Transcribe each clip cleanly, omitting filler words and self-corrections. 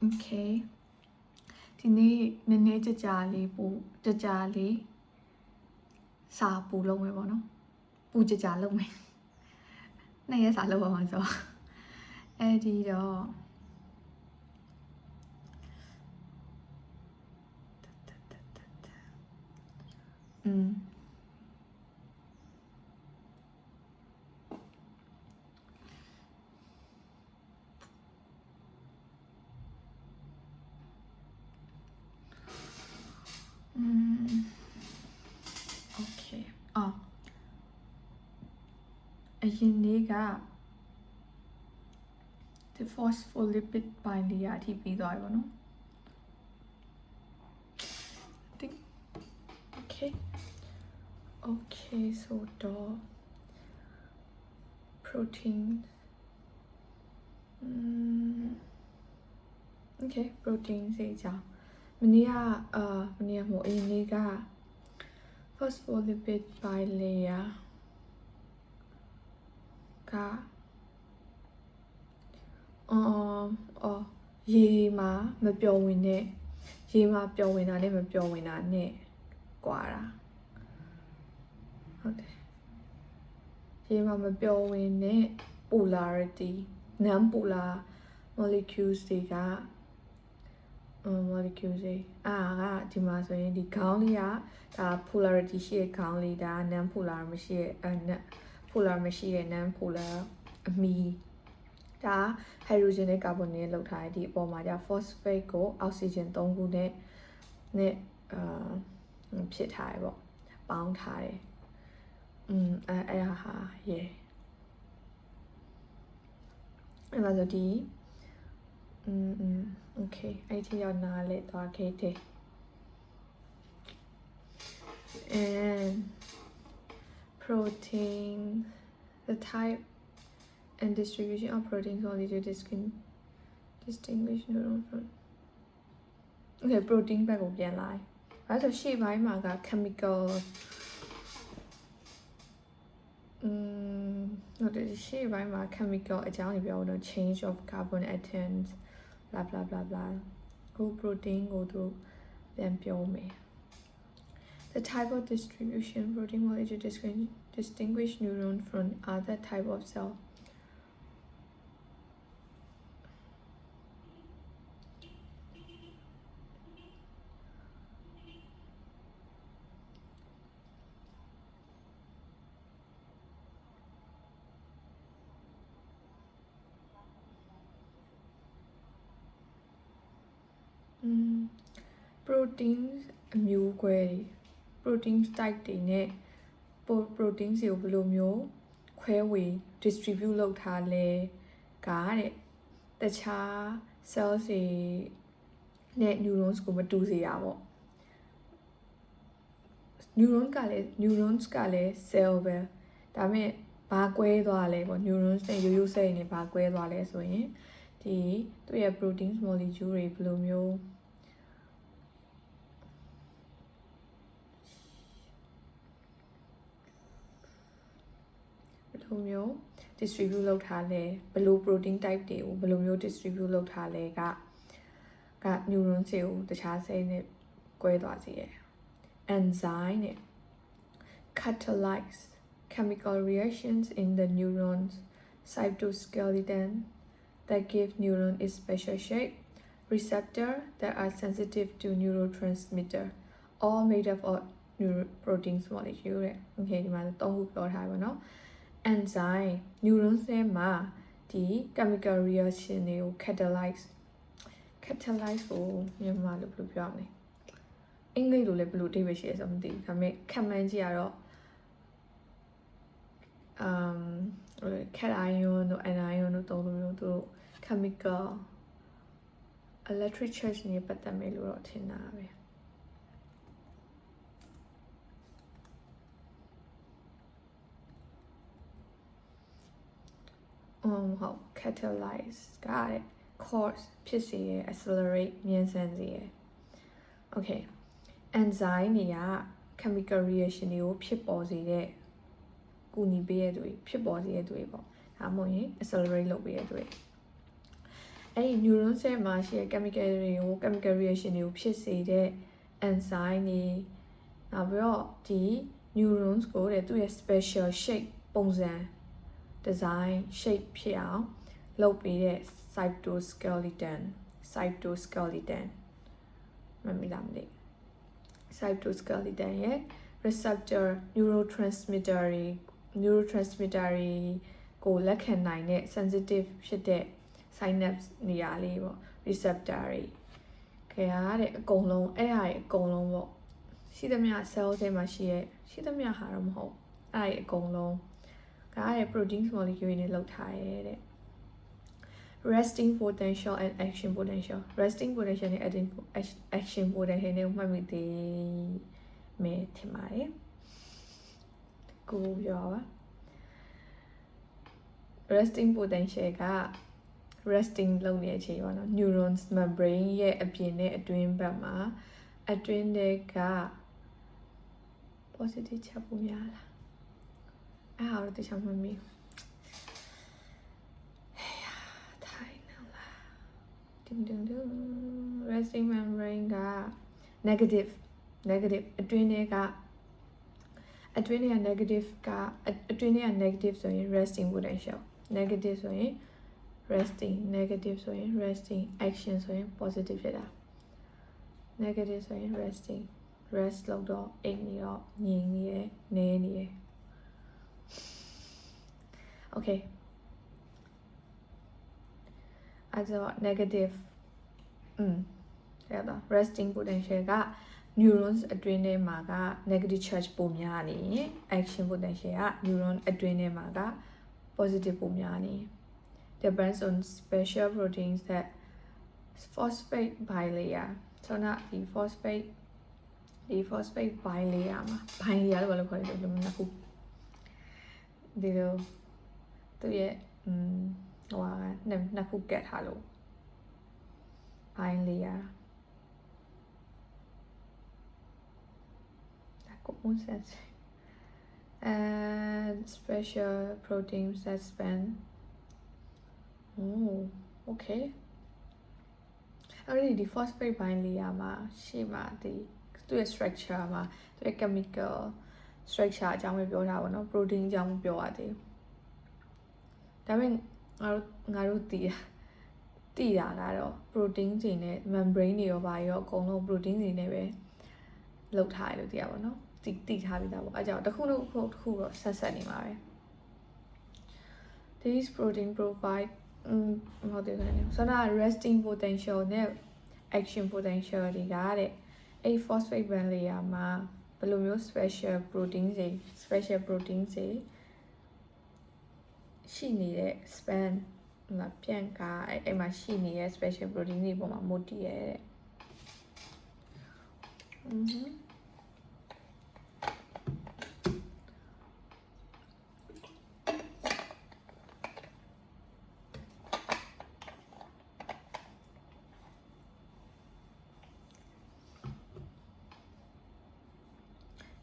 Okay ဒီနေ့နည်းနည်းကြာလေးပူကြာလေးစာပူလုံးပဲပေါ့နော်ပူကြာလုံးပဲနှစ်ရက်စာလုံးပါမှာဆိုအဲ့ဒီတော့โอเคအရင်နေ့က the phospholipid bilayer အထိပြီးသွားပြီပေါ့နော် okay so တော့ protein okay protein စေကြောင်းမနေ့ကဟိုအရင်နေ့က phospholipid bilayer ကရေမှာမပျော်ဝင်တဲ့ရေမှာပျော်ဝင်တာနဲ့မပျော်ဝင်တာနဲ့ကွာတာဟုတ်တယ်ရေမှာမပျော်ဝင်တဲ့ polarity non polar molecules တွေကmolecules တွေကဒီမှာဆိုရင်ဒီခေါင်းလေးကဒါ polarity ရှိတဲ့ခေါင်းလေးဒါ non polar မရှိတဲ့polar မရှိတဲ့ non polar အမီဒါ hydrogen နဲ့ carbon နဲ့လောက်ထားတယ်ဒီအပေါ်မှာじゃ phosphate ကို oxygen 3ခုနဲ့ဖြစ်ထားတယ်ပေါ့ပေါင်းထားတယ်အဲ့ဒါဟာအဲ့မှာဆိုဒီokay အဲ့ဒီရောက်နားလေသွားခဲ့တယ် and protein the type and distribution of proteins only to distinguish neuron from okay protein ဘက်ကိုပြန်လာအဲ့ဆိုရှေ့ပိုင်းမှာက chemical ဟုတ်တယ်ရှေ့ပိုင်းမှာ chemical အကြောင်းပြောတော့ change of carbon atoms blah blah blah blah ကို protein ကိုသူပြန်ပြောမယ် the type of distribution protein molecule distinguish neuron from other type of cell protein အမျိုးကွဲတွေ protein type တွေနဲ့ protein တွေကိုဘယ်လိုမျိုးခွဲဝေ distribute လုပ်ထားလဲကတဲ့တခြား cells တွေနဲ့ neurons ကိုမတူစေရပေါ့ neurons ကလည်း cell ပဲဒါပေမဲ့ဘာကွဲသွားလဲပေါ့ neurons နဲ့ရိုးရိုး cell တွေနဲ့ဘာကွဲသွားလဲဆိုရင်ဒီသူ့ရဲ့ protein molecule တွေဘယ်လိုမျိုးdistribute လုပ်ထားလဲဘယ်လို protein type တွေကိုဘယ်လိုမျိုး distribute လုပ်ထားလဲက neuron တွေကိုတခြား cell နဲ့ကွဲသွားစေတယ် enzyme နဲ့ catalyze chemical reactions in the neurons cytoskeleton that give neuron its special shape receptor that are sensitive to neurotransmitter all made up of protein molecule တဲ့ okay ဒီမှာ3ခုပြောထားပါเนาะenzyme neurons ထဲမှာဒီ chemical reaction တွေကို catalyze ကိုမြန်မာလိုဘယ်လိုပြောရမလဲအင်္ဂလိပ်လိုလည်းဘယ်လိုအဓိပ္ပာယ်ရှိလဲဆိုတော့မသိဘူးဒါပေမဲ့ခံမှန်းကြည့်ရတော့cation တို့ anion တို့သုံးလို့မျိုးသူတို့ chemical electric charge နဲ့ပတ်သက်မယ်လို့တော့ထင်တာပဲဟုတ် catalyze ကတဲ့ cause ဖြစ်စေရ accelerate မြန်ဆန်စေရ okay enzyme တွေက chemical reaction တွေကိုဖြစ်ပေါ်စေတဲ့ကူညီပေးရတဲ့သူတွေဖြစ်ပေါ်စေတဲ့သူတွေပေါ့ဒါမှမဟုတ်ရင် accelerate လုပ်ပေးရတဲ့သူတွေ အဲ့ဒီ neuron cell မှာရှိတဲ့ chemical reaction တွေကိုဖြစ်စေတဲ့ enzyme တွေနောက်ပြီးတော့ဒီ neurons ကိုတဲ့သူ့ရဲ့ special shape ပုံစံ design shape ဖြစ်အောင်လုပ်ပေးတဲ့ cytoskeleton မမီလားမသိ cytoskeleton ရဲ့ receptor neurotransmitter တွေကိုလက်ခံနိုင်တဲ့ sensitive ဖြစ်တဲ့ synapse နေရာလေးပေါ့ receptor တွေခင်ဗျာတဲ့အကုန်လုံးအဲ့ဟာတွေအကုန်လုံးပေါ့ရှိသမျှ cell ထဲမှာရှိသမျှဟာတော့မဟုတ်အဲ့ဒါတွေအကုန်လုံးကအဲ့ protein molecule တွေနဲ့လောက်ထားရဲတဲ့ resting potential and action potential resting potential နဲ့ action potential နဲ့မှတ်မိသေးမယ်ထင်ပါတယ်ကိုပြောပါ resting potential က resting လုပ်နေတဲ့အချိန်ပေါ့နော် neurons membrane ရဲ့အပြင်နဲ့အတွင်းဘက်မှာအတွင်းထဲက positive ချက်ပုံများလားအဲ့ဟာတော့တခြားမမီထိုင်နော်လားဒုံ resting membrane က negative အတွင်းထဲက negative ကအတွင်းထဲက negative ဆိုရင် resting potential negative ဆိုရင် resting negative ဆိုရင် resting action ဆိုရင် positive ဖြစ်တာ negative ဆိုရင် resting rest လုပ်တော့အိတ်နေတော့ငြိမ်နေရယ်နေနေရယ် okay အဲ့တော့ negative အဲ့တော့ resting potential က neurons အတွင်းထဲမှာက negative charge ပိုများနေရင် action potential က neuron အတွင်းထဲမှာက positive ပိုများနေ depends on special proteins that phosphate bilayer ဆိုတော့ဒီ phosphate bilayer မှာ bilayer လို့ခေါ်တယ်လို့နှစ်ခုဒီလိုသူရဲ့ဟိုဟာနှစ်ခုကတ်ထားလို့ bilayer common sense and special proteins that span okay already the phosphate bilayer မှာရှေ့မှာဒီသူ့ရဲ့ structure မှာသူရဲ့ chemical structure အကြောင်းပဲပြောတာပေါ့နော် protein အကြောင်းမပြောရသေးဘူးဒါပေမဲ့ငါတို့သိတာကတော့ protein တွေနဲ့ membrane တွေရောပါရောအကုန်လုံး protein တွေနဲ့ပဲလောက်ထားတယ်လို့သိရပါတော့တိထားပြီးသားပေါ့အဲကြောင့်တစ်ခုတော့ဆက်နေမှာပဲ These protein provide ဟုတ်တယ်ခင်ဗျာဆိုတော့ resting potential နဲ့ action potential တွေကတဲ့အဲ့ phosphate bilayer မှာဘယ်လိုမျိုး special protein တွေရှိနေတဲ့ span မှာပြန်ကားအဲ့မှာရှိနေတဲ့ special protein တွေပေါ်မှာမူတည်ရတဲ့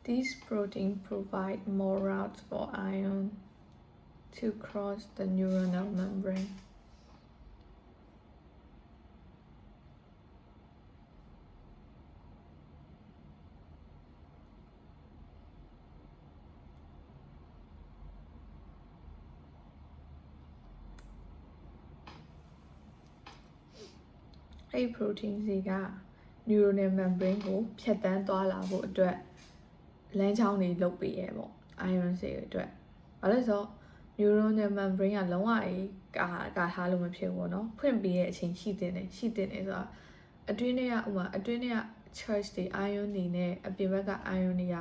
These proteins provide more routes for ion to cross the neuronal membrane. A protein တွေက neuronal membrane ကိုဖြတ်တန်းသွားလာဖို့အတွက်လမ်းကြောင်းတွေလုပ်ပေးရပေါ့ ion တွေအတွက်ဘာလို့လဲဆိုတော့ neuronal membrane ကလုံးဝကာထားလို့မဖြစ်ဘူးเนาะဖွင့်ပေးတဲ့အချိန်ရှိတင်တယ်ဆိုတာအတွင်းထဲကcharge တွေ ion တွေနဲ့အပြင်ဘက်က ion တွေက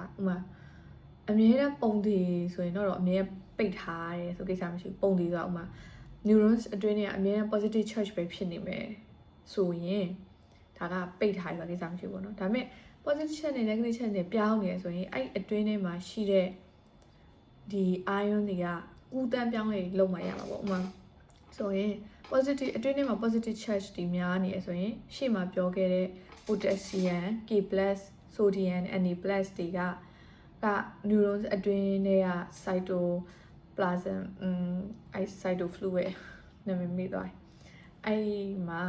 အမြဲတမ်းပုံတည်ဆိုရင်တော့အမြဲပိတ်ထားရတယ်ဆိုကိစ္စမရှိဘူးပုံတည်ဆိုတာneurons အတွင်းထဲကအမြဲတမ်း positive charge ပဲဖြစ်နေမယ်ဆိုရင်ဒါကပိတ်ထားရပါကိစ္စမရှိဘူးเนาะဒါပေမဲ့ positive charge နဲ့ negative charge နဲ့ပြောင်းနေရဆိုရင်အဲ့အတွင်းထဲမှာရှိတဲ့ဒီ ion တွေကကူးတန်းပြောင်းလေလုံးမရမှာပေါ့ဆိုရင် positive အတွင်းထဲမှာ positive charge တွေများနေရဆိုရင်ရှေ့မှာပြောခဲ့တဲ့ potassium K+ sodium Na+ တွေကneurons အတွင်းထဲက cytoplasm cytofluid နာမည်မိသွား အဲ့မှာ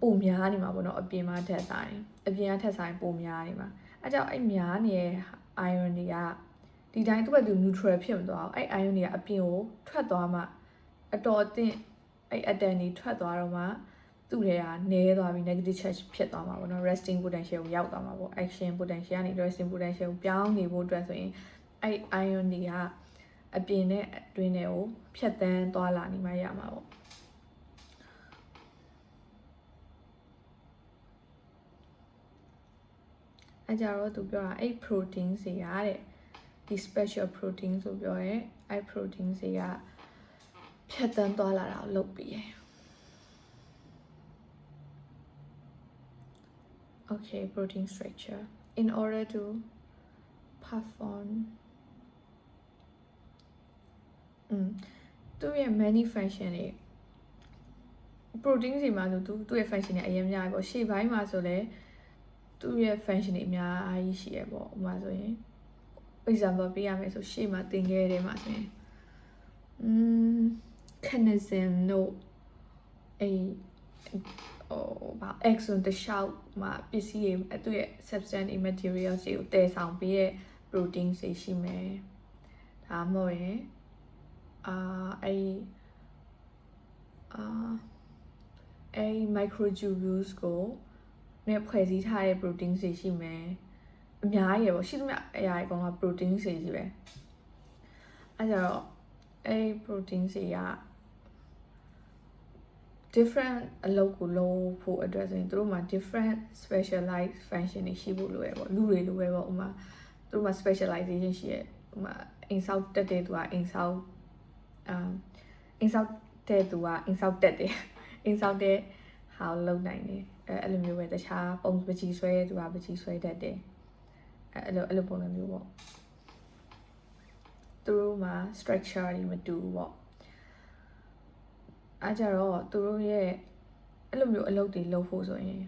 ပုံများနေမှာပေါ့နော်အပြင်မှာထက်ဆိုင်အပြင်ကထက်ဆိုင်ပုံများနေမှာအဲ့ကြောင့်အဲ့များနေတဲ့ iron တွေကဒီတိုင်းသူ့ဘက်သူ neutral ဖြစ်မသွားဘူးအဲ့ iron တွေကအပြင်ကိုထွက်သွားမှအတော်အသင့်အဲ့ atom တွေထွက်သွားတော့မှသူ့တွေကနည်းသွားပြီး negative charge ဖြစ်သွားမှာပေါ့နော် resting potential ကိုရောက်သွားမှာပေါ့ action potential ကနေ resting potential ကိုပြောင်းနေဖို့အတွက်ဆိုရင်အဲ့ iron တွေကအပြင်နဲ့အတွင်းနဲ့ကိုဖြတ်တန်းသွားလာနေမှရမှာပေါ့အဲ့ကြတော့သူပြောတာအဲ့ protein တွေကတဲ့ဒီ special protein ဆိုပြောရဲအဲ့ protein တွေကဖြတ်တန်းသွားလာတာကိုလုပ်ပြီးရယ် Okay, protein structure in order to perform သူရဲ့ many function တွေ protein တွေမှာဆိုသူ့ရဲ့ function တွေအရင်များပေါ့ရှေ့ပိုင်းမှာဆိုလဲသူ့ရဲ့ function တွေအများကြီးရှိရပေါ့ဥပမာဆိုရင် example ပေးရမယ်ဆိုရှေ့မှာသင်ခဲ့တဲ့မှာဆိုရင်kinesin တို့ဘာ axon တလျှောက်မှာပစ္စည်းတွေသူ့ရဲ့ substance materials တွေကိုတည်ဆောင်ပေးတဲ့ protein တွေရှိမယ်ဒါမှမဟုတ်ရင်အဲ့ microtubules ကိုနဲ့ဖွဲ့စည်းထားတဲ့ protein တွေရှိမယ်အများကြီးရပေါ့ရှိသမျှအရာတွေအကုန်လုံး protein တွေကြီးပဲအဲ့ကြတော့အဲ့ protein တွေက different အလုပ်ကိုလုပ်ဖို့အတွက်ဆိုရင်တို့မှာ different specialized function တွေရှိဖို့လိုရပေါ့လူတွေလိုပဲပေါ့ဥမာတို့မှာ specialization ရှိရဥမာအိမ်ဆောက်တက်တဲ့သူကအိမ်ဆောက်တဲ့သူကအိမ်ဆောက်တက်တယ်အိမ်ဆောက်တဲ့ဟာကိုလုပ်နိုင်တယ်အဲ့လိုမျိုးပဲတခြားပုံပကြီးဆွဲသူကပကြီးဆွဲတတ်တယ်အဲ့လိုပုံစံမျိုးပေါ့သူတို့မှာ structure တွေမတူဘူးပေါ့အားကြတော့သူတို့ရဲ့အဲ့လိုမျိုးအလုပ်တွေလုပ်ဖို့ဆိုရင်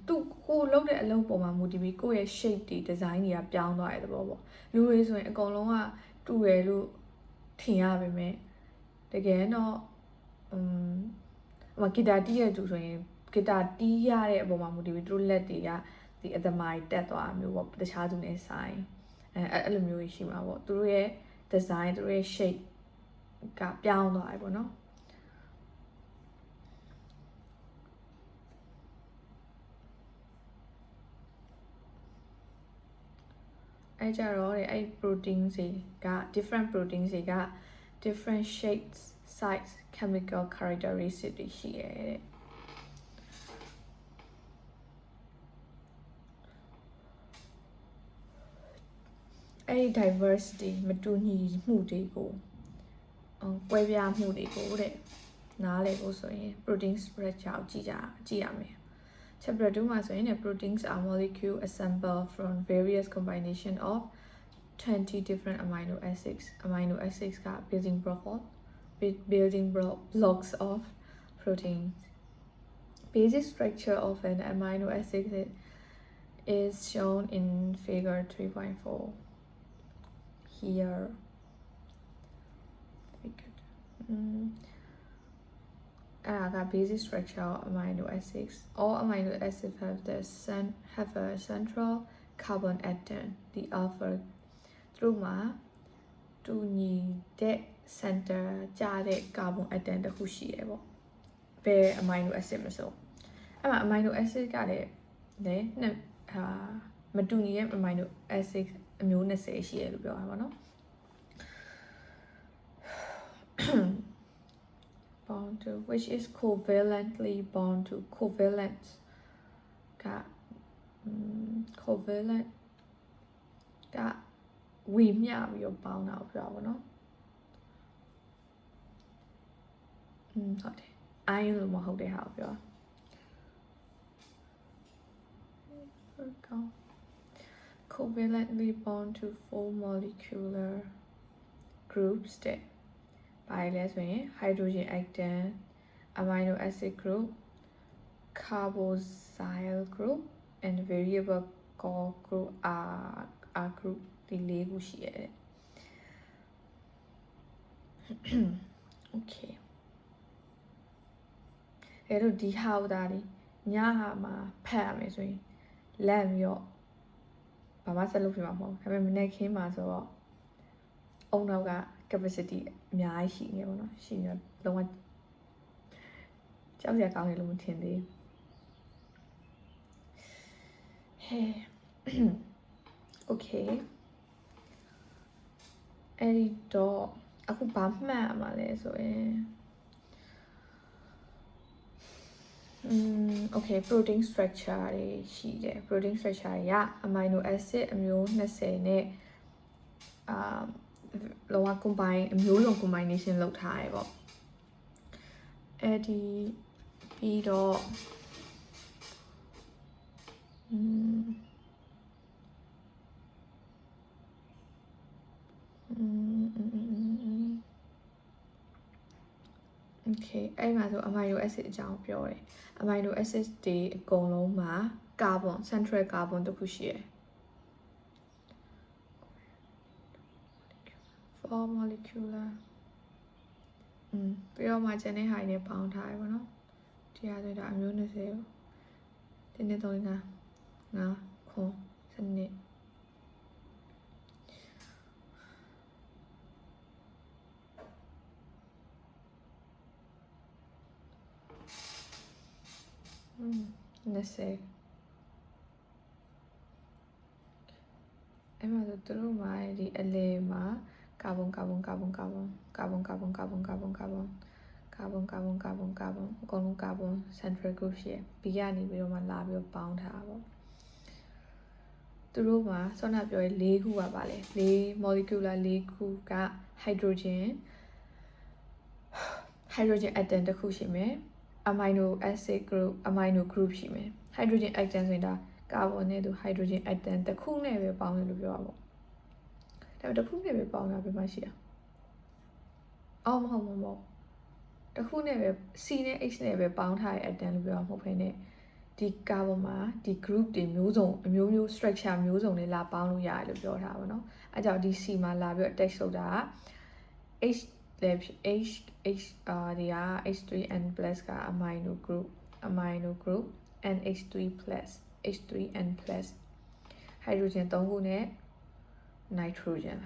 သူကိုလုပ်တဲ့အလုပ်ပေါ်မှာမူတည်ပြီးကိုယ့်ရဲ့ shape တွေ design တွေကပြောင်းသွားတဲ့သဘောပေါ့လူတွေဆိုရင်အကုန်လုံးကတူတယ်လို့ထင်ရပါမယ်တကယ်တော့ဂီတာတီးရသူဆိုရင်ဂီတာတီးရတဲ့အပေါ်မှာမူတည်ပြီးသူတို့လက်တွေကဒီအသမားတက်သွားမျိုးပေါ့တခြားသူနဲ့ဆိုင်အဲ့လိုမျိုးရှိမှာပေါ့သူတို့ရဲ့ design သူတို့ရဲ့ shape ကပြောင်းသွားတယ်ပေါ့နော်အဲ့ကြတော့အဲ့ protein တွေက different protein တွေက different shapes size chemical characteristics တွေရှိရဲ့တဲ့အဲ့ diversity မတူညီမှုတွေကိုကွဲပြားမှုတွေကိုတဲ့နားလည်ဖို့ဆိုရင် protein structure ကိုကြည့်ရမယ် Chapter 2 မှာဆိုရင် proteins are molecule assembled from various combination of 20 different amino acids က building blocks of proteins basic structure of an amino acid is shown in figure 3.4 here basic structure of amino acids. All amino acids have a central carbon atom, the alpha. Through ma, to need the center, the carbon atom the hushi ebo. Be amino acid so. Amino acid got it. Ne, madunium amino acid immune associated with no. Bound to which is covalently bound to covalent covalent ကဝေမျှပြီးတော့ပေါင်းတာကိုပြောပါဘောနော်ဟုတ်တယ် iron လို့မဟုတ်တဲ့ဟာကိုပြောcovalently bound to 4 molecular groups တဲ့ဘာလဲဆိုရင် hydrogen atom amino acid group carboxyl group and variable core group are group ဒီ၄ခုရှိရတယ် okay အဲ့တော့ဒီဟာဦးသားလေးညဟာမှာဖတ်ရမယ်ဆိုရင်လန့်ပြီးတော့ဘာမှဆက်လုပ်ပြမှာမဟုတ်ဘူးဒါပေမဲ့မနေ့ခင်းမှာဆိုတော့အုံနောက်က capacity အများကြီးရှိနေပါတော့ရှိနေလုံးဝကြောက်စရာကောင်းတယ်လို့မထင်သေးဘူးဟဲ့ okay အဲ့ဒီတော့အခုဘာမှတ်ရမှာလဲဆိုရင်okay protein structure တွေရှိတယ် protein structure တွေက amino acid အမျိုး20နဲ့လောက combine အမျိုးလုံး combination လုပ်ထားရပေါ့အဲ့ဒီပြီးတော့okay အဲ့မှာဆို amino acid အကြောင်းပြောတယ် amino acid တွေအကုန်လုံးမှာ carbon central carbon တစ်ခုရှိတယ် 4 molecular ပြီးတော့မှကျန်တဲ့ဟာတွေနဲ့ပေါင်းထားရပါတော့ဒီဟာဆိုတာအမျိုး20ကိုတင်းနေတော့5ခွန်စနစ်20အဲ့မှာဆိုသူတို့မှာဒီအလဲမှာကာဗွန်အကုန်လုံးကာဗွန် central group ရှိရယ် B ကနေပြီးတော့မှလာပြီးတော့ပေါင်းထားတာပေါ့သူတို့မှာဆောနာပြောရဲ4ခုပါပါလေ4 molecular 4ခုက hydrogen atom တစ်ခုရှိမယ် amino acid group amino group ရှိမယ် hydrogen atom ဆိုတာ carbon နဲ့သူ hydrogen atom တစ်ခုနဲ့ပဲပေါင်းတယ်လို့ပြောတာပေါ့ဒါပေမဲ့တစ်ခုနဲ့ပဲပေါင်းတာပဲမှရှိတာအော်မဟုတ်တစ်ခုနဲ့ပဲ C နဲ့ H နဲ့ပဲပေါင်းထားတဲ့ atom လို့ပြောတာမဟုတ်ဘဲနဲ့ဒီ carbon မှာဒီ group တွေမျိုးစုံအမျိုးမျိုး structure မျိုးစုံတွေလာပေါင်းလို့ရတယ်လို့ပြောထားပါတော့အဲကြောင့်ဒီ C မှာလာပြီးတော့ attach လုပ်တာက H တွေက H3N+ က amino group H3N+ hydrogen 3ခုနဲ့ nitrogen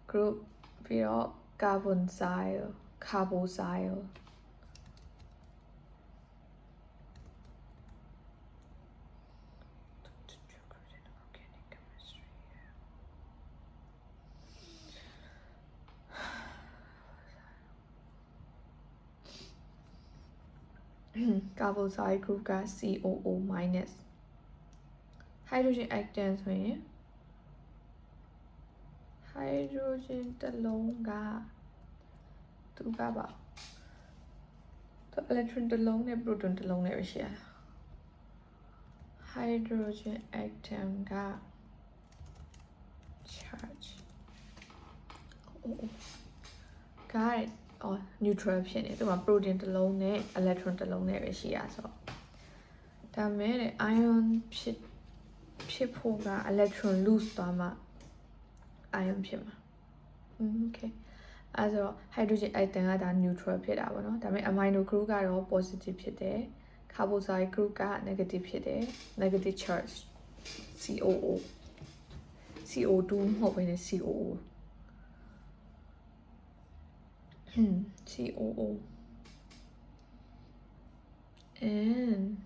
group ပြီးတော့ carboxyl carboxyl group က COO- hydrogen atom ဆိုရင် hydrogen တစ်လုံးကသူကပါသူ electron တစ်လုံးနဲ့ proton တစ်လုံးနဲ့ပဲရှိရတာ hydrogen atom က charge neutral ဖြစ်နေသူက proton တစ်လုံးနဲ့ electron တစ်လုံးနဲ့ပဲရှိရဆိုတော့ဒါမဲ့တဲ့ ion ဖြစ်ဖို့က electron loose သွားမှ ion ဖြစ်မှာokay အဲဆို hydrogen atom ကဒါ neutral ဖြစ်တာပေါ့နော်ဒါပေမဲ့ amino group ကတော့ positive ဖြစ်တယ် carboxyl group က negative ဖြစ်တယ် negative charge CO2 မဟုတ်ဘဲနဲ့ COO and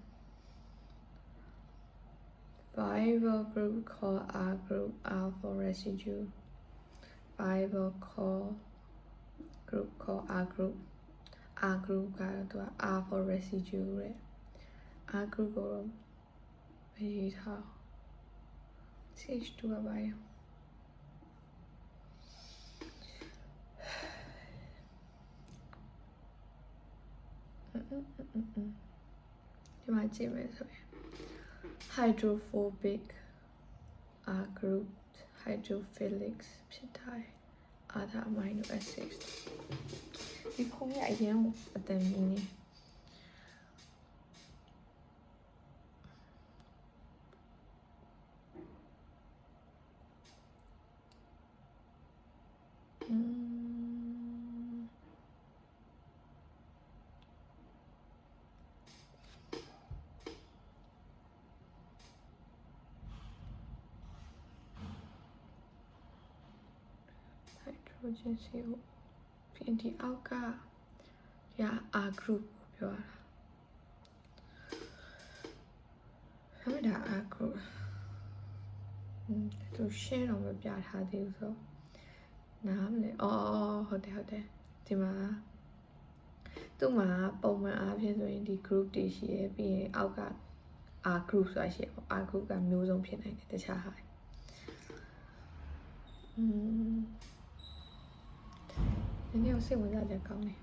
viable group called R group R for residue viable group called R group ကတော့ R for residue တဲ့ R group ကိုရေးထား CH2 ကပါရဒီမှာကြည့်မယ်ဆိုရင် hydrophobic R group hydrophilic ဖြစ်ထားတယ် other amino acids ဒီဖုန်းရဲ့အရင်အတန်ကြီးနေ hydrogen CO ပြီးဒီအောက်ကဒီက R group ပြောတာဟုတ်ဒါ R group သူရှင်းတော့မပြထားသေးဘူးဆိုနားမလဲဟုတ်တယ်ဒီမှာသူ့မှာပုံမှန်အားဖြင့်ဆိုရင်ဒီ group တွေရှိရပြီးရင်အောက်က R group ဆိုတာရှိရပေါ့ R group ကမျိုးစုံဖြစ်နိုင်တယ်တခြားဟာဒီနေ့စိတ်ဝင်စားကြကောင်းတယ်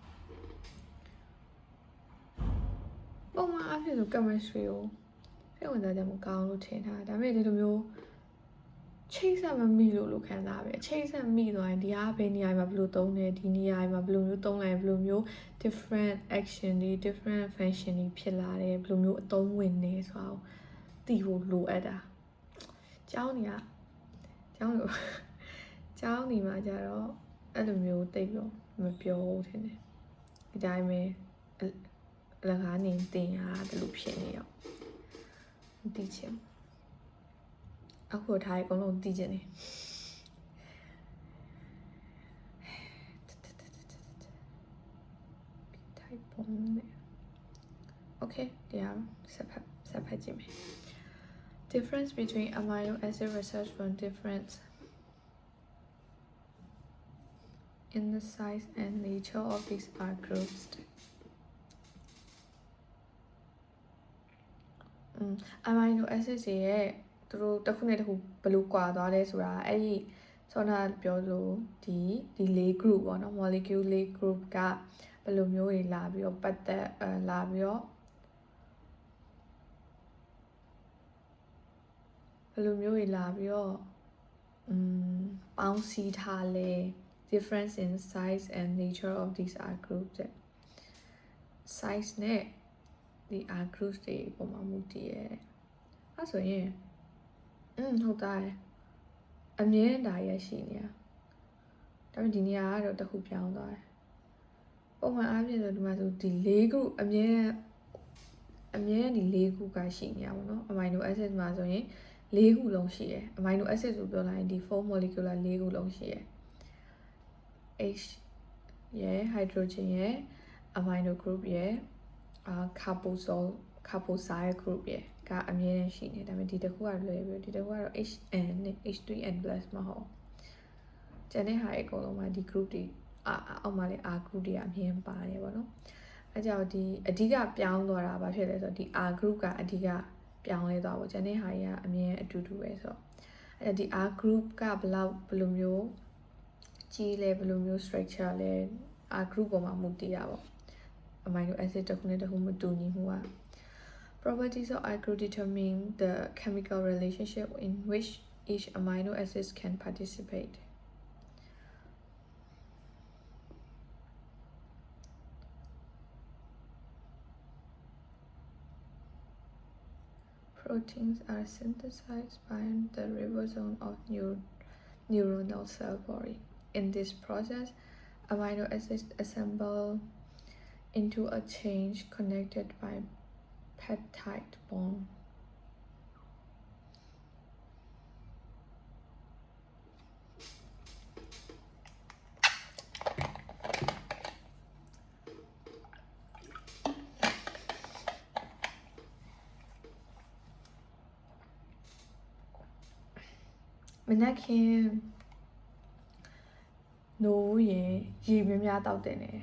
ပုံမှန်အားဖြင့်ဆို chemistry ကိုစိတ်ဝင်စားကြမကောင်းလို့ထင်တာဒါပေမဲ့ဒီလိုမျိုးချိတ်ဆက်မမိလို့ခံစားပဲချိတ်ဆက်မိသွားရင်ဒီဟာဘယ်နေရာမှာဘယ်လိုသုံးလဲဒီနေရာမှာဘယ်လိုမျိုးသုံးလိုက်ဘယ်လိုမျိုး different action တွေ different function တွေဖြစ်လာတယ်ဘယ်လိုမျိုးအသုံးဝင်နေဆိုတော့သိဖို့လိုအပ်တာကျောင်းနေမှာကြတော့အဲ့လိုမျိုးသိလို့မပြောဘူးထင်တယ်ဒီတိုင်းပဲအလကားနေတင်ရဘယ်လိုဖြစ်နေရောမသိချင်အခုထားအကုန်လုံးသိချင်တယ်ထိုက်ပုံနဲ့ okay တရားဆက်ဖတ်ကြည့်မယ် difference between amino acid research from different in the size and nature of these R groups amino acid တွေရဲ့သူတို့တစ်ခုနဲ့တစ်ခုဘယ်လိုကွာသွားလဲဆိုတာအဲ့ဒီဆောနာပြောလို့ဒီ၄ group ပေါ့နော် molecule ၄ group ကဘယ်လိုမျိုးတွေလာပြီးတော့ပတ်သက်လာပြီးတော့ဘယ်လိုမျိုးတွေလာပြီးတော့ပေါင်းစည်းထားလဲ difference in size and nature of these R groups size နဲ့ဒီ R groups တွေပုံမှန်မူတည်ရဲအဲ့ဆိုရင်ဟုတ်တယ်အမြဲတမ်းရရှိနေတာဒါပေမဲ့ဒီနေရာကတော့တစ်ခုပြောင်းသွားတယ်ပုံမှန်အားဖြင့်ဆိုဒီမှာဆိုဒီ၄ခုအမြဲဒီ၄ခုကရှိနေတာပေါ့နော် amino acid မှာဆိုရင်၄ခုလုံးရှိတယ် amino acid ဆိုပြောလိုက်ရင်ဒီ4 molecular ၄ခုလုံးရှိတယ် H ရဲ့ hydrogen ရဲ့ amino group ရဲ့carboxyl group ရဲ့ကအမြဲတမ်းရှိနေဒါပေမဲ့ဒီတစ်ခုကလွယ်ပြီးဒီတစ်ခုကတော့ HN နဲ့ H3N+ မဟုတ်ကျန်တဲ့ဟာအကုန်လုံးမှာဒီ group တွေအောက်မှာလည်း R group တွေအမြင်ပါတယ်ပေါ့နော်အဲကြောင့်ဒီအဓိကပြောင်းသွားတာဘာဖြစ်လဲဆိုတော့ဒီ R group ကအဓိကပြောင်းလဲသွားဖို့ကျန်တဲ့ဟာကြီးကအမြင်အတူတူပဲဆိုတော့အဲဒီ R group ကဘယ်လိုမျိုးကြီးလဲဘယ်လိုမျိုး structure လဲ R group ပေါ်မှာမူတည်ရပါ amino acid တစ်ခုနဲ့တစ်ခုမတူညီမှုကProperties of R group determine the chemical relationship in which each amino acid can participate. Proteins are synthesized by the ribosome of neuronal cell body. In this process, amino acids assemble into a chain connected by peptide bond. Manakin no yeများတောက်တင်တယ်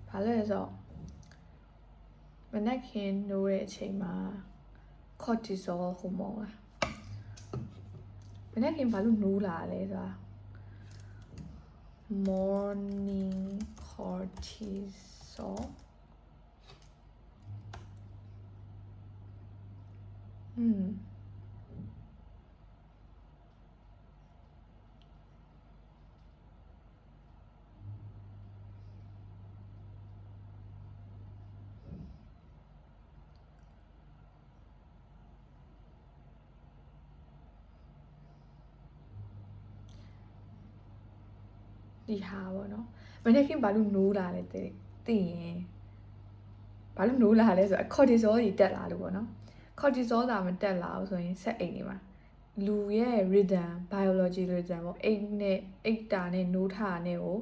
ဘာလဲဆိုမနက်ခင်းနိုးတဲ့အချိန်မှာ cortisol ဟော်မုန်းလားမနက်ခင်းဘာလို့နိုးလာလဲဆိုတာ morning cortisol ဒီဟာပေါ့နော်မနေ့ကဘာလို့နိုးလာလဲသိရင်ဘာလို့နိုးလာလဲဆိုတော့ cortisol ကြီးတက်လာလို့ပေါ့နော် cortisol သာမတက်လာဘူးဆိုရင်ဆက်အိမ်နေမှာ လူရဲ့ rhythm biology rhythm ပေါ့အိတ်နဲ့အိတ်တာနဲ့နိုးထနဲ့ကို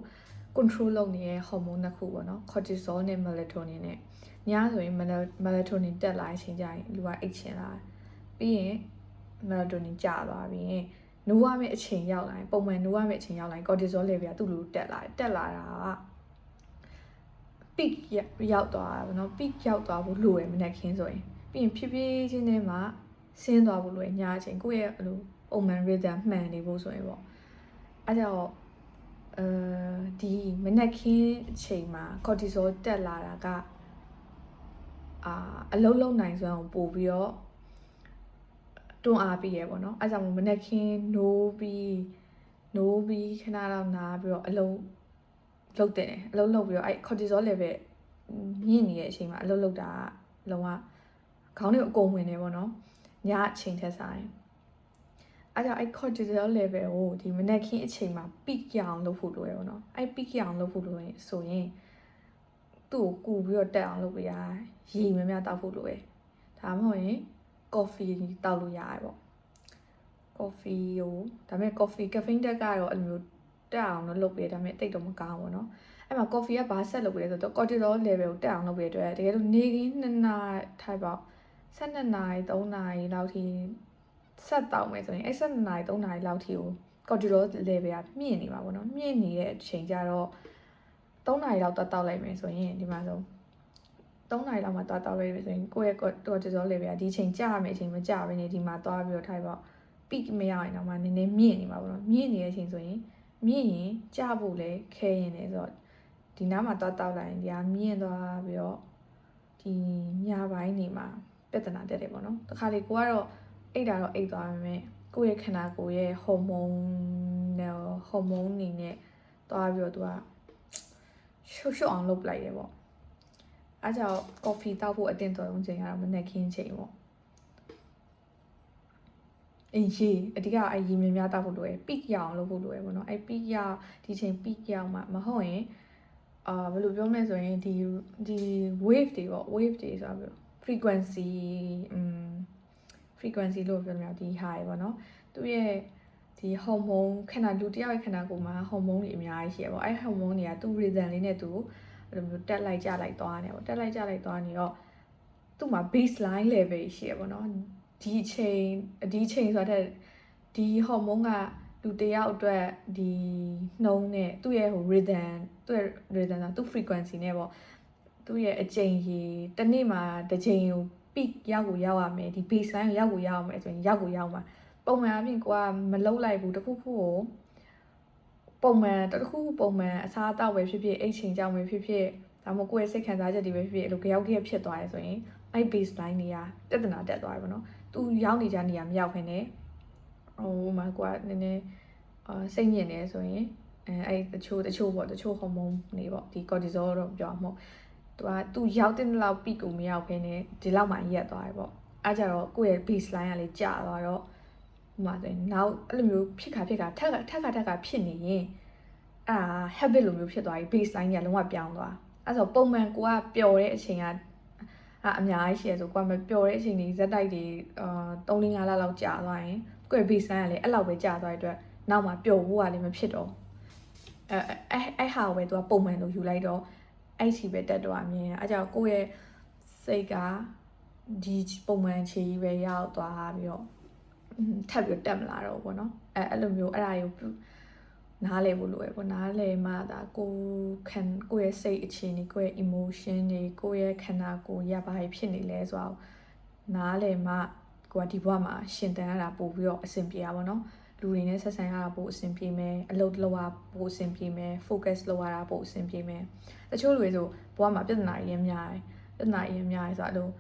control လုပ်နေတဲ့ hormone နှစ်ခုပေါ့နော် cortisol နဲ့ melatonin နဲ့ညဆိုရင် melatonin တက်လာတဲ့အချိန်ကျရင်လူကအိတ်ချင်လာပြီးရင် melatonin ကျသွားပြီးရင်နိုးရမယ့်အချိန်ရောက်လာရင်ပုံမှန်နိုးရမယ့်အချိန်ရောက်လာရင် cortisol level ကသူ့လိုတက်လာတာက peak ရောက်သွားတာပေါ့နော် peak ရောက်သွားဖို့လိုရယ်မနက်ခင်းဆိုရင်ပြီးရင်ဖြည်းဖြည်းချင်းနဲ့မှဆင်းသွားဖို့လိုရယ်ညအချိန်ကိုယ့်ရဲ့အဲ့လိုပုံမှန် rhythm မှန်နေဖို့ဆိုရင်ပေါ့အဲ့ကြောင့်ဒီမနက်ခင်းအချိန်မှာ cortisol တက်လာတာကအလုံးလုံးနိုင်စွမ်းကိုပို့ပြီးတော့တွန်းအားပေးရပေါ့နော်အဲ့ကြောင့်မနက်ခင်းနိုးပြီးခဏတော့နားပြီးတော့အလုံးလုပ်တယ်အလုံးလုပ်ပြီးတော့အဲ့ cortisol level မြင့်နေတဲ့အချိန်မှာအလုံးလုပ်တာကလုံးဝခေါင်းထဲအကုန်ဝင်နေပေါ့နော်ညအချိန်ထက်ဆိုင်အဲ့ကြောင့်အဲ့ cortisol level ကိုဒီမနက်ခင်းအချိန်မှာ peak ရအောင်လုပ်ဖို့လိုရပေါ့နော်အဲ့ peak ရအောင်လုပ်ဖို့လိုရင်ဆိုရင်သူ့ကိုကူပြီးတော့တက်အောင်လုပ်ပေးရရေများများတောက်ဖို့လိုရဒါမှမဟုတ်ရင် coffee တောက်လို့ရတယ်ပေါ့ coffee ကိုဒါပေမဲ့ coffee caffeine တက်ကတော့အဲ့လိုမျိုးတက်အောင်လုပ်ပေးဒါပေမဲ့တိတ်တော့မကောင်းဘူးเนาะအဲ့မှာ coffee ကဘာဆက်လုပ်ပေးလဲဆိုတော့ cortisol level ကိုတက်အောင်လုပ်ပေးတဲ့အတွက်တကယ်လို့နေခင်း2နာရီထိုင်ပေါ့12နာရီ3နာရီလောက်ထိဆက်တောက်မယ်ဆိုရင်အဲ့12နာရီ3နာရီလောက်ထိကို cortisol level ကမြင့်နေပါဘောเนาะမြင့်နေတဲ့အချိန်ကျတော့3နာရီလောက်တောက်လိုက်မယ်ဆိုရင်ဒီမှာဆို3နာရီလောက်မှတောက်လိုက်ပြီဆိုရင်ကိုယ့်ရဲ့ cortisol level ကဒီချိန်ကျရမယ်အချိန်မကျဘဲနေဒီမှာသွားပြီးတော့ထိုင်ပေါ့ peak မရရင်တော့မှနည်းနည်းမြင့်နေမှာပေါ့နော်မြင့်နေတဲ့အချိန်ဆိုရင်မြင့်ရင်ကျဖို့လဲခဲရင်လဲဆိုတော့ဒီနားမှာတောက်လိုက်ရင်ဒီကမြင့်သွားပြီးတော့ဒီညပိုင်းနေမှာပြဿနာတက်တယ်ပေါ့နော်တခါလေကိုကတော့အိတ်တာတော့အိတ်သွားပါမယ်ကိုယ့်ရဲ့ခန္ဓာကိုယ်ရဲ့ဟော်မုန်းနေနဲ့သွားပြီးတော့သူကရှုပ်အောင်လုပ်လိုက်တယ်ပေါ့အားကြောင့် coffee တောက်ဖို့အတင်းတော်ဆုံးချိန်ကတော့မနက်ခင်းချိန်ပေါ့ရေအဓိကအဲ့ရေများများတောက်ဖို့လိုရယ် peak ရအောင်လုပ်ဖို့လိုရယ်ပေါ့နော်အဲ့ peak ရဒီချိန် peak ရအောင်မဟုတ်ရင်ဘယ်လိုပြောမလဲဆိုရင်ဒီ wave တွေပေါ့ wave တွေဆိုတာပြော frequency လို့ပြောလို့ဒီ high ပေါ့နော်သူရဲ့ဒီဟော်မုန်းလူတစ်ယောက်ရဲ့ခန္ဓာကိုယ်မှာဟော်မုန်းတွေအများကြီးရှိရပေါ့အဲ့ဟော်မုန်းတွေကသူ့ rhythm လေးနဲ့သူအဲ့လိုမျိုးတက်လိုက်ကျလိုက်သွားနေပေါ့တက်လိုက်ကျလိုက်သွားနေတော့သူ့မှာ baseline level ရှိရပေါ့နော်ဒီချိန်ဆိုတော့ဒီဟော်မုန်းကလူတစ်ယောက်အတွက်ဒီနှုံးနဲ့သူ့ရဲ့ဟို rhythm ဆိုသူ့ frequency နဲ့ပေါ့သူ့ရဲ့အချိန်ကြီးတစ်နေ့မှာတစ်ချိန်ကို peak ရောက်ကိုရောက်ရမယ်ဒီ baseline ကိုရောက်ကိုရောက်ရမယ်ဆိုရင်ရောက်ကိုရောက်မှာပုံမှန်အပြင်ကိုကမလုံးလိုက်ဘူးတခုခုကိုပုံမှန်အစားအသောက်ပဲဖြစ်ဖြစ်အိတ်ချိန်ကြောင်ပဲဖြစ်ဖြစ်ဒါမှမဟုတ်ကိုယ့်ရဲ့စိတ်ခံစားချက်တွေပဲဖြစ်ဖြစ်အဲ့လိုကြောက်ခဲ့ဖြစ်သွားရဲဆိုရင်အဲ့ baseline တွေကပြဿနာတက်သွားပြီပေါ့နော်သူရောက်နေကြနေရမရောက်ခင်နဲ့ဟိုမှာကိုကနည်းနည်းစိတ်ညစ်နေဆိုရင်အဲ့တချို့ပေါ့တချို့ဟော်မုန်းတွေပေါ့ဒီ cortisol တော့ပြောမှာမဟုတ်သူရောက်တဲ့လောက် peak ကိုမရောက်ခင်နဲ့ဒီလောက်မှရက်သွားပြီပေါ့အဲ့ကြတော့ကိုယ့်ရဲ့ baseline ကလေကျသွားတော့ဟိုမှာဆိုရင်နောက်အဲ့လိုမျိုးဖြစ်ခါထက်ကဖြစ်နေရင်အာ habit လိုမျိုးဖြစ်သွားပြီ baseline ကလုံးဝပြောင်းသွားအဲ့ဆိုပုံမှန်ကိုကပျော်တဲ့အချိန်ကအများကြီးရှိရဆိုကိုကမပျော်တဲ့အချိန်တွေဇက်တိုက်တွေ3-5 လလောက်ကြာသွားရင်ကိုယ့်ရဲ့ baseline ကလည်းအဲ့လောက်ပဲကြာသွားတဲ့အတွက်နောက်မှပျော်ဖို့ကလည်းမဖြစ်တော့အဲ့ဟာကိုပဲသူကပုံမှန်လို့ယူလိုက်တော့အဲ့ချီပဲတက်တော့အမြင်အဲ့ကြောင့်ကိုယ့်ရဲ့စိတ်ကဒီပုံမှန်ခြေကြီးပဲရောက်သွားပြီးတော့ထပ်ပြီးတက်မလာတော့ဘူးเนาะအဲ့လိုမျိုးအဲ့ဒါကိုနားလည်ဖို့လိုရပေါ့နားလည်မှဒါကိုယ့်ရဲ့စိတ်အခြေအနေကိုယ့်ရဲ့ emotion တွေကိုယ့်ရဲ့ခန္ဓာကိုယ်ရပါဖြစ်နေလဲဆိုတော့နားလည်မှကိုကဒီဘဝမှာရှင်သန်ရတာပို့ပြီးတော့အဆင်ပြေတာပေါ့နော်လူတွေနဲ့ဆက်ဆံရတာပို့အဆင်ပြေမယ်အလုပ်လုပ်ရပို့အဆင်ပြေမယ် focus လုပ်ရတာပို့အဆင်ပြေမယ်တချို့လူတွေဆိုဘဝမှာပြဿနာရင်းများတယ်ဆိုတော့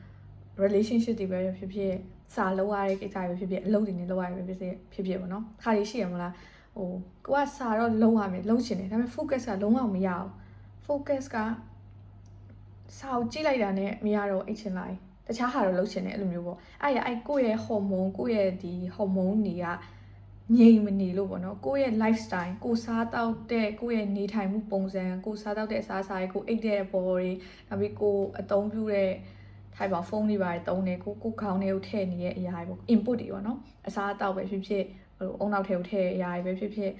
အဲ့လို relationship တွေပဲဖြစ်ဖြစ်စာလုပ်ရတဲ့ကိစ္စတွေဖြစ်ဖြစ်အလုပ်တွေနဲ့လုပ်ရတဲ့ဖြစ်ဖြစ်ပေါ့နော်ခါလေးရှိရမလားဟိုကိုကစာတော့လုံးဝမယ်လုံးချင်တယ်ဒါပေမဲ့ focus ကလုံးဝမရအောင် focus ကစာကိုကြည့်လိုက်တာနဲ့မရတော့အိတ်ချင်လိုက်တခြားဟာတော့လုံးချင်တယ်အဲ့လိုမျိုးပေါ့အဲ့ကိုယ့်ရဲ့ဟော်မုန်းကိုယ့်ရဲ့ဒီဟော်မုန်းတွေကငြိမ်မနေလို့ပေါ့နော်ကိုယ့်ရဲ့ lifestyle ကိုစားတောက်တဲ့ကိုယ့်ရဲ့နေထိုင်မှုပုံစံကိုစားတောက်တဲ့အစားအစာတွေကိုအိတ်တဲ့အပေါ်တွေနောက်ပြီးကိုအသုံးပြုတဲ့ ထိုင်ပါဖုန်းတွေပါတုံးနေကိုခေါင်းတွေကိုထည့်နေတဲ့အရာတွေပေါ့ input တွေပေါ့နော်အစားအသောက်ပဲဖြစ်ဖြစ်ဟိုအုံနောက်ထဲကိုထည့်အရာတွေပဲဖြစ်ဖြစ်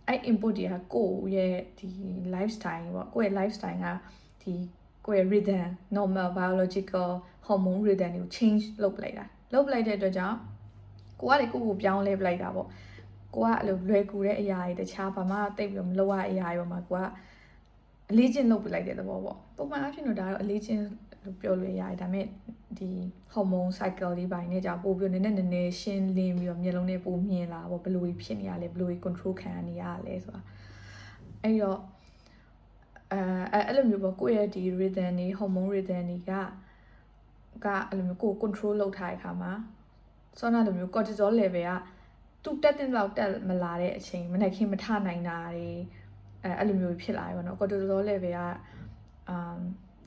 အဲ့ input တွေကကိုယ့်ရဲ့ဒီ lifestyle ပေါ့ကိုယ့်ရဲ့ lifestyle ကဒီကိုယ့်ရဲ့ rhythm normal biological hormone rhythm တွေကို change လုပ်ပလိုက်တဲ့အတွက်ကြောင့်ကိုကလေကိုပြောင်းလဲပလိုက်တာပေါ့ကိုကအဲ့လိုလွယ်ကူတဲ့အရာတွေတခြားဘာမှတိတ်ပြီးတော့မလုပ်ရတဲ့အရာတွေပေါ်မှာကိုကအလေးကျင့်လုပ်ပလိုက်တဲ့သဘောပေါ့ပုံမှန်အဖြစ်တော့ဒါတော့အလေးကျင့်လို့ပြောလို့ရတယ်ဒါပေမဲ့ဒီ hormone cycle လေးပိုင်းနဲ့ကြာပို့ပြီးနည်းနည်းရှင်းလင်းပြီးတော့မျက်လုံးနဲ့ပိုမြင်လာပေါ့ဘယ်လိုဖြစ်နေရလဲဘယ်လို control ခံရနေရလဲဆိုတာအဲ့တော့အဲ့လိုမျိုးပေါ့ကိုယ့်ရဲ့ဒီ rhythm တွေ hormone rhythm တွေကအဲ့လိုမျိုးကို control လုပ်ထားတဲ့အခါမှာဆောနာလိုမျိုး cortisol level ကသူတက်တဲ့လောက်တက်မလာတဲ့အချိန်မနေ့ခင်မထနိုင်တာတွေအဲ့လိုမျိုးဖြစ်လာပြီပေါ့နော် cortisol level က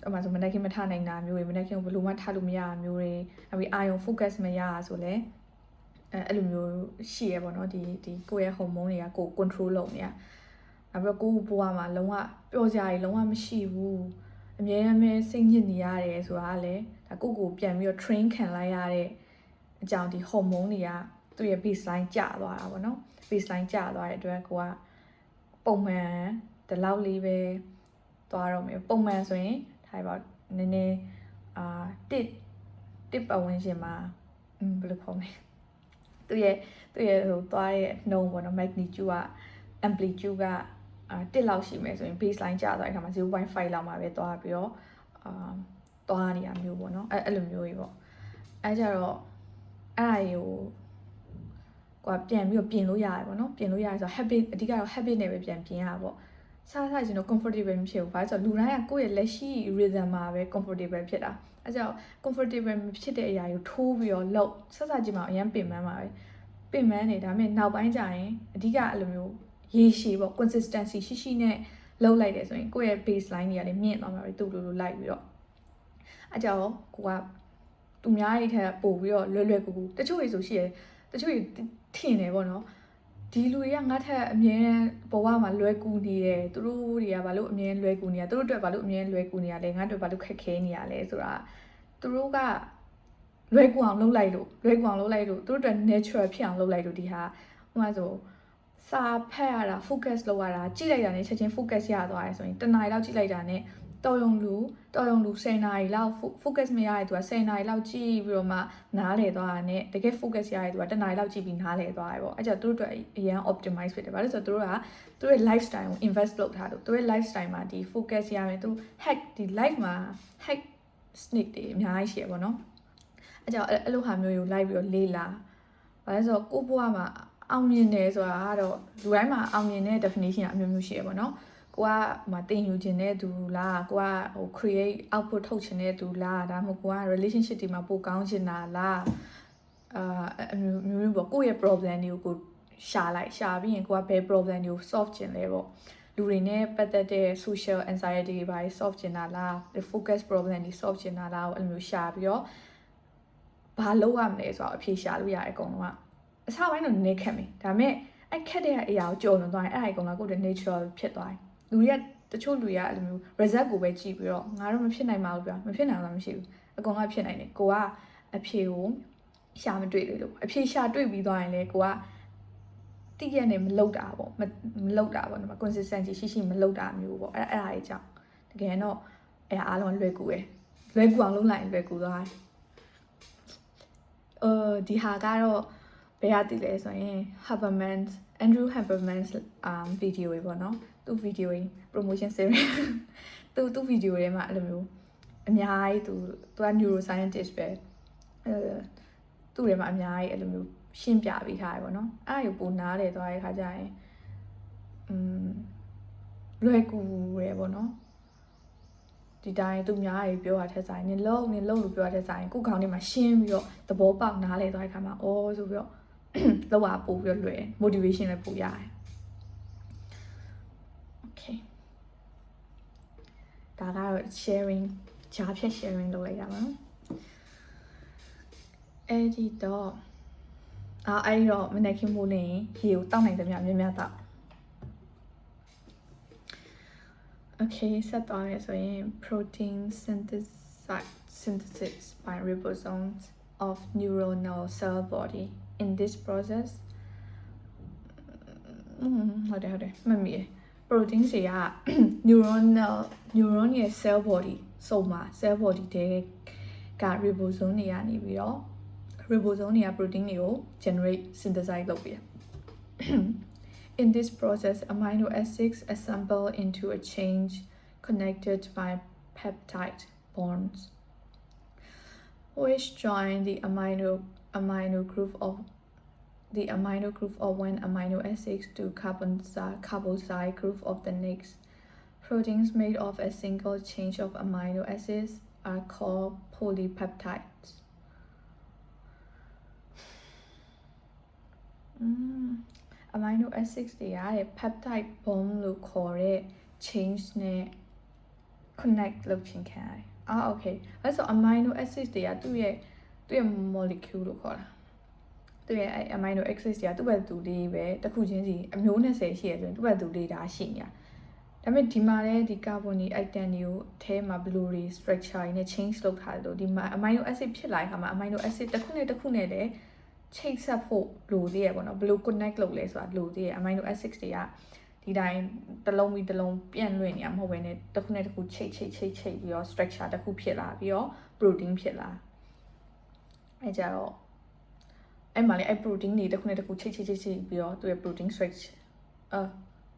အမှဆိုမနေ့ခင်မထနိုင်တာမျိုးတွေမနေ့ခင်ဘယ်လိုမှထလို့မရတာမျိုးတွေနောက်ပြီးအာယုံ focus မရတာဆိုလဲအဲ့လိုမျိုးရှိရပေါ့နော်ဒီကိုယ့်ရဲ့ hormone တွေကကို control လုပ်နေရနောက်ပြီးကိုယ့်ဘဝမှာလုံးဝပျော်စရာတွေလုံးဝမရှိဘူးအမြဲတမ်းစိတ်ညစ်နေရတယ်ဆိုတာကလည်းဒါကိုပြန်ပြီးတော့ train ခံလိုက်ရတဲ့အကြောင်းဒီ hormone တွေကသူ့ရဲ့ baseline ကျသွားတာပေါ့နော် baseline ကျသွားတဲ့အတွက်ကိုကပုံမှန်ဒီလောက်လေးပဲသွားတော့မယ်ပုံမှန်ဆိုရင်ထိုင်ပါနည်းနည်းတစ်ပတ်ဝန်းကျင်မှာဘယ်လိုခေါ်မလဲသူ့ရဲ့ဟိုသွားရဲ့နှုံပေါ့နော် magnitude က amplitude ကတစ်လောက်ရှိမယ်ဆိုရင် baseline ကျသွားတဲ့အခါမှာ 0.5 လောက်မှာပဲသွားပြီးတော့သွားနေရမျိုးပေါ့နော်အဲ့လိုမျိုးကြီးပေါ့အဲ့ကြတော့အဲ့အရာကိုပြန်ပြီးတော့ပြင်လို့ရတယ်ပေါ့နော်ပြင်လို့ရတယ်ဆိုတော့ habit အဓိကတော့ habit နဲ့ပဲပြန်ပြင်ရတာပေါ့စားကျွန်တော် comfortable မဖြစ်ဘူးဘာလို့ဆိုတော့လူတိုင်းကကိုယ့်ရဲ့လက်ရှိ rhythm မှာပဲ comfortable ဖြစ်တာအဲကြောင့် comfortable မဖြစ်တဲ့အရာကိုထိုးပြီးတော့လှုပ်ဆက်ကြည့်မှအရင်ပင်ပန်းပါပဲပင်ပန်းနေဒါပေမဲ့နောက်ပိုင်းကျရင်အဓိကအဲ့လိုမျိုးရေရှည်ပေါ့ consistency ရှိနဲ့လှုပ်လိုက်တယ်ဆိုရင်ကိုယ့်ရဲ့ baseline တွေကလည်းမြင့်သွားမှာပဲတူတူလိုက်ပြီးတော့အဲကြောင့်ကိုကသူများတွေထက်ပို့ပြီးတော့လွယ်ကူတချို့တွေဆိုရှိရတချို့တွေထင်တယ်ပေါ့နော်ဒီလူတွေကငါ့ထက်အမြဲဘဝမှာလွယ်ကူနေတယ်သူတို့တွေကဘာလို့အမြဲလွယ်ကူနေရသူတို့အတွက်ဘာလို့အမြဲလွယ်ကူနေရလဲငါ့အတွက်ဘာလို့ခက်ခဲနေရလဲဆိုတာသူတို့ကလွယ်ကူအောင်လုပ်လိုက်လို့သူတို့အတွက် natural ဖြစ်အောင်လုပ်လိုက်လို့ဒီဟာဟိုမှာဆိုစာဖတ်ရတာ focus လုပ်ရတာကြည့်လိုက်တာနဲ့ချက်ချင်း focus ရသွားတယ်ဆိုရင်တနားရီလောက်ကြည့်လိုက်တာနဲ့တော်ရုံလူ10နာရီလောက် focus မရတဲ့သူက10နာရီလောက်ကြည့်ပြီးတော့မှနားလည်သွားတာနဲ့တကယ် focus ရတဲ့သူကတနားရီလောက်ကြည့်ပြီးနားလည်သွားတယ်ပေါ့အဲကြောင့်သူတို့အတွက်အရင် optimize ဖြစ်တယ်ဘာလို့ဆိုတော့သူတို့ကသူတို့ရဲ့ lifestyle ကို invest လုပ်ထားလို့သူတို့ရဲ့ lifestyle မှာဒီ focus ရမယ်သူ hack ဒီ life မှာ hack sneak တွေအများကြီးရှိရပေါ့နော်အဲကြောင့်အဲ့လိုဟာမျိုးကို live ပြီးတော့လေးလာဘာလဲဆိုတော့ကိုယ့်ဘဝမှာအောင်မြင်တယ်ဆိုတာကတော့လူတိုင်းမှာအောင်မြင်တဲ့ definition အမျိုးမျိုးရှိရပေါ့နော်ကိုကတင်ယူခြင်းတဲ့သူလားကိုကဟို create output ထုတ်ခြင်းတဲ့သူလားဒါမှမဟုတ်ကိုက relationship တွေမှာပိုကောင်းချင်တာလားအမျိုးပေါ့ကိုယ့်ရဲ့ problem တွေကိုရှာပြီးရင်ကိုကဘယ် problem တွေကို solve ခြင်းလဲပေါ့လူတွေနဲ့ပတ်သက်တဲ့ social anxiety တွေဘာတွေ solve ခြင်းတာလား focus problem တွေ solve ခြင်းတာလားအဲ့လိုမျိုးရှာပြီးတော့ဘာလုပ်ရမလဲဆိုတော့အဖြေရှာလို့ရတယ်အကုန်လုံးကအစပိုင်းတော့နည်းနည်းခက်မယ်ဒါပေမဲ့အဲ့ခက်တဲ့အရာကိုကြော်လွန်သွားရင်အဲ့အကုန်လုံးကိုယ်တည်း natural ဖြစ်သွားတယ်လူတွေကတချို့လူတွေကအဲ့လိုမျိုး result ကိုပဲကြည့်ပြီးတော့ငါတော့မဖြစ်နိုင်ပါဘူးပြမဖြစ်နိုင်ဘူးမရှိဘူးအကုန်လုံးဖြစ်နိုင်တယ်ကိုကအဖြေကိုရှာမတွေ့လို့အဖြေရှာတွေ့ပြီးသွားရင်လေကိုကတိကျနေမလောက်တာပေါ့မလောက်တာပေါ့နော် consistency ရှိမလောက်တာမျိုးပေါ့အဲ့ဒါကြီးကြောင့်တကယ်တော့အဲ့အားလုံးလွယ်ကူအောင်လုပ်လိုက်လွယ်ကူသွားတယ်ဒီဟာကတော့ဘယ်ရတည်လဲဆိုရင် Andrew Habermas video တွေပေါ့နော်သူ video တွေ promotion series သူ video တွေမှာအဲ့လိုမျိုးအများကြီးသူက neuroscientist ပဲသူ့တွေမှာအများကြီးအဲ့လိုမျိုးရှင်းပြပေးထားတယ်ပေါ့နော်အဲ့ဒါကိုပိုနားလေသွားတဲ့ခါကျရင်လွယ်ကူရယ်ပေါ့နော်ဒီတိုင်းသူများတွေပြောတာထက်ဆိုင်နင်လုံးလို့ပြောတာထက်ဆိုင်ကိုခေါင်းထဲမှာရှင်းပြီးတော့သဘောပေါက်နားလေသွားတဲ့ခါမှာအော်ဆိုပြီးတော့လောက်ပါပို့ပြီးတော့လွယ် motivation လည်းပို့ရတယ် okay ဒါကတော့ sharing ဂျားဖြတ် sharing လုပ်လိုက်တာပါနော်အဲ့ဒီတော့မနေ့ကမိုးလင်းရေကိုတောက်နိုင်တယ်များများတောက် okay ဆက်သွားမယ်ဆိုရင် protein synthesize synthesis by ribosomes of neuronal cell body. In this process, ဟုတ်တယ်မှတ်မိတယ် protein တွေက neuron ရဲ့ cell body စုံမှာ cell body တဲက ribosome တွေကနေပြီးတော့ ribosome တွေက protein တွေကို generate synthesize လုပ်ပြီး In this process, amino acids assemble into a chain connected by peptide bonds, which join the amino group of one amino acid to carboxyl group of the next. Proteins made of a single chain of amino acids are called polypeptides. Amino acids တွေက peptide bond လို့ခေါ်တဲ့ chains နဲ့ connect လုပ်ခြင်းခံရတယ်။ okay အဲ့ဆို amino acids တွေကသူ့ရဲ့ molecule လို့ခေါ်တာ။သူ့ရဲ့ amino acids တွေကသူ့ဘက်သူလေးပဲတစ်ခုချင်းစီအမျိုး20ရှိရဆိုရင်သူ့ဘက်သူလေးဒါရှိနေတာ။ဒါပေမဲ့ဒီမှာလည်းဒီ carbonic atom တွေကိုအထဲမှာ blue structure နဲ့ change လုပ်ထားတယ်လို့ဒီမှာ amino acid ဖြစ်လာတဲ့အခါမှာ amino acid တစ်ခုနဲ့တစ်ခုနဲ့လည်းချိတ်ဆက်ဖို့လိုသေးရပေါ့နော်ဘယ်လို connect လုပ်လဲဆိုတာလိုသေးရ amino acids တွေကဒီတိုင်းတစ်လုံးပြီးတစ်လုံးပြန့်လွင့်နေရမဟုတ်ဘဲနဲ့တစ်ခုနဲ့တစ်ခုချိတ်ပြီးတော့ structure တစ်ခုဖြစ်လာပြီးတော့ protein ဖြစ်လာအဲကြတော့အဲ့မှာလေအဲ့ protein တွေတစ်ခုနဲ့တစ်ခုချိတ်ပြီးတော့သူရဲ့ protein structure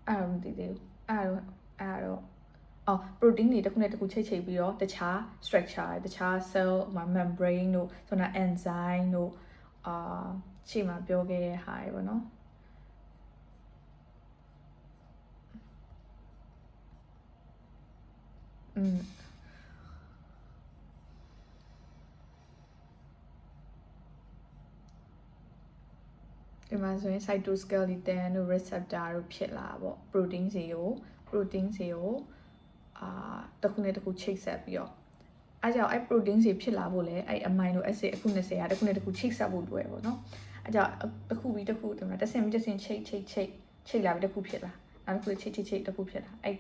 အဲ့မသိသေးဘူးအဲ့တော့protein တွေတစ်ခုနဲ့တစ်ခုချိတ်ပြီးတော့တခြား structure တခြား cell membrane တို့ဆိုတော့ enzyme တို့ရှေ့မှာပြောခဲ့တဲ့ဟာတွေပေါ့နော်ဒီမှာဆိုရင် cytoskeleton တို့ receptor တို့ဖြစ်လာပေါ့ protein တွေကိုတစ်ခုနဲ့တစ်ခုချိတ်ဆက်ပြီးတော့အဲ့ကြောင့်အဲ့ protein တွေဖြစ်လာဖို့လဲအဲ့ amino acid အခု20ကတစ်ခုနဲ့တစ်ခုချိတ်ဆက်ဖို့လိုရပေါ့နော်အဲ့ကြောင့်တစ်ခုပြီးတစ်ခုဒီမှာတစ်ဆင့်ချိတ်လာပြီးတစ်ခုဖြစ်လာနောက်တစ်ခုချိတ်တစ်ခုဖြစ်လာအဲ့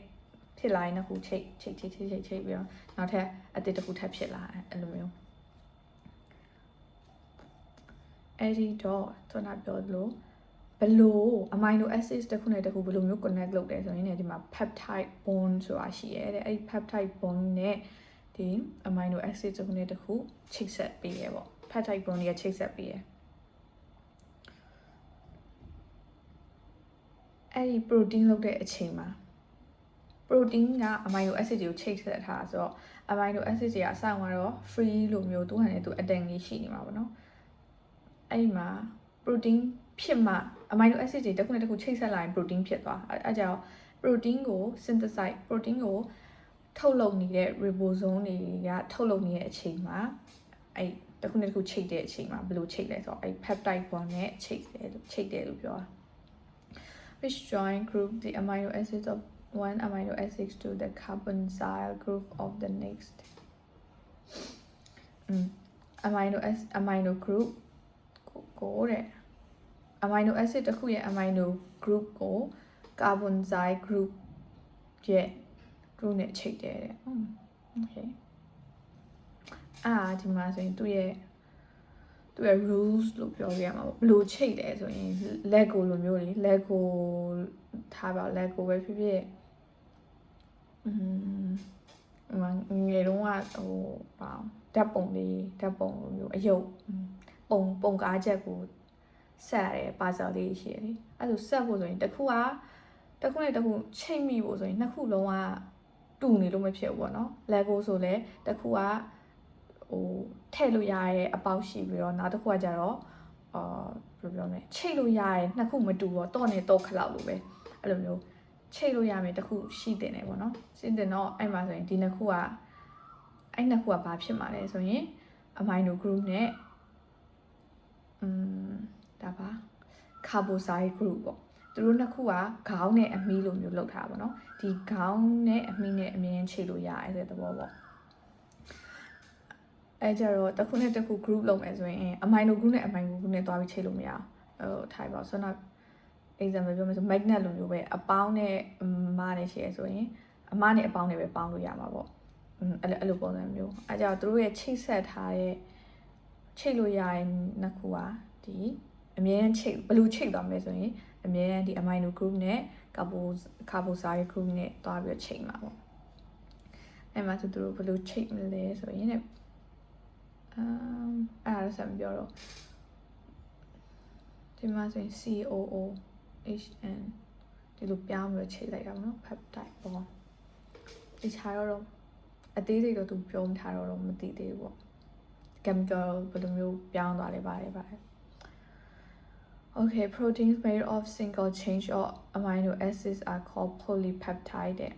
ဖြစ်လာရင်တစ်ခုချိတ်ပြီးတော့နောက်ထပ်အသစ်တစ်ခုထပ်ဖြစ်လာအဲ့လိုမျိုးအဲ့ဒီတော့ကျွန်တော်ပြောလို့ဘလို့ amino acids တစ်ခုနဲ့တစ်ခုဘလို့မျိုး connect လုပ်တယ်ဆိုရင်ဒီမှာ peptide bond ဆိုတာရှိရဲတဲ့အဲ့ peptide bond နဲ့ဒီ amino acid တစ်ခုနဲ့တစ်ခုချိတ်ဆက်ပေးရပေါ့ peptide bond တွေကချိတ်ဆက်ပေးရအဲ့ဒီ protein လုပ်တဲ့အချိန်မှာ protein က amino acid တွေကိုချိတ်ဆက်ထားဆိုတော့ amino acid တွေကအဆောင်ကတော့ free လို့မျိုးသူ့ဟာနဲ့သူ atom ကြီးရှိနေမှာပေါ့နော်အဲ့မှာ protein ဖြစ်မှ amino acid တွေတစ်ခုနဲ့တစ်ခုချိတ်ဆက်လာရင် protein ဖြစ်သွားအဲ့ကြောင့် protein ကို synthesize protein ကိုထုတ်လုပ်နေတဲ့ ribosome တွေကထုတ်လုပ်နေတဲ့အချိန်မှာအဲ့တစ်ခုနဲ့တစ်ခုချိတ်တဲ့အချိန်မှာဘယ်လိုချိတ်လဲဆိုတော့အဲ့ peptide bond နဲ့ချိတ်တယ်လို့ပြောတာ which join group the amino acids of one amino acid to the carboxyl group of the next amino group ကိုတဲ့ amino acid တစ်ခုရဲ့ amino group ကို carboxyl group ရဲ့group နဲ့ချိတ်တယ်တဲ့ okay ဒီမှာဆိုရင်သူ့ရဲ့ rules လို့ပြောပြရမှာပေါ့ဘယ်လိုချိတ်လဲဆိုရင် lego လိုမျိုးလေ lego ထားပါ lego ပဲဖြစ်ဖြစ်ငယ်တုန်းကဟိုပါဓာတ်ပုံလိုမျိုးအယုတ်ပုံကားချက်ကိုဆက်ရတယ် puzzle လေးရှိတယ်လေအဲ့ဒါဆက်ဖို့ဆိုရင်တစ်ခုနဲ့တစ်ခုချိတ်မိဖို့ဆိုရင်နှစ်ခုလုံးကတူနေလို့မဖြစ်ဘူးပေါ့နော် lego ဆိုလဲတစ်ခုကဟိုထည့်လို့ရတဲ့အပေါက်ရှိပြီးတော့နောက်တစ်ခုကကြတော့ဘယ်လိုပြောမလဲချိတ်လို့ရတဲ့နှစ်ခုမတူတော့နဲ့တော့ခလောက်လို့ပဲအဲ့လိုမျိုးချိတ်လို့ရမယ်တစ်ခုရှိတင်တယ်ပေါ့နော်ရှိတင်တော့အဲ့မှာဆိုရင်ဒီနှစ်ခုကအဲ့နှစ်ခုကဘာဖြစ်မှာလဲဆိုရင် amino group နဲ့ဒါပါ carboxyl group ပေါ့သူတို့နှစ်ခုကခေါင်းနဲ့အမီးလိုမျိုးလောက်ထားပါတော့ဒီခေါင်းနဲ့အမီးနဲ့အမြင်ချိတ်လို့ရတယ်ဆိုတဲ့သဘောပေါ့အဲကြတော့တစ်ခုနဲ့တစ်ခု group လုပ်မယ်ဆိုရင် amino group နဲ့ amino group နဲ့တွားပြီးချိတ်လို့မရအောင်ထိုင်ပါဆိုတော့ example ပြောမယ်ဆို magnet လိုမျိုးပဲအပေါင်းနဲ့အမနဲ့ရှိရဆိုရင်အမနဲ့အပေါင်းနဲ့ပဲပေါင်းလို့ရမှာပေါ့ အဲ့လိုပုံစံမျိုးအဲ့ကြောင့်သူတို့ရဲ့ချိတ်ဆက်ထားတဲ့ချိတ်လို့ရတဲ့နှစ်ခုอ่ะဒီအမြဲတမ်းချိတ်ဘယ်လိုချိတ်သွားမလဲဆိုရင်အမြဲတမ်းဒီ amino group နဲ့ carboxylic group နဲ့တွားပြီးချိတ်မှာပေါ့အဲ့မှာသူတို့ဘယ်လိုချိတ်မလဲဆိုရင်အဲ့ဒါဆက်မပြောတော့ဒီမှာဆိုရင် COOHN ဒီလိုပြောင်းပြီးချိတ်လိုက်တာပေါ့နော် peptide ပေါ့ဒီခြားတော့အသေးစိတ်တော့သူပြောမထားတော့မသိသေးဘူးပေါ့ chemical ဘယ်လိုမျိုးပြောင်းသွားလဲပါတယ် Okay, proteins made of single chain or amino acids are called polypeptide တဲ့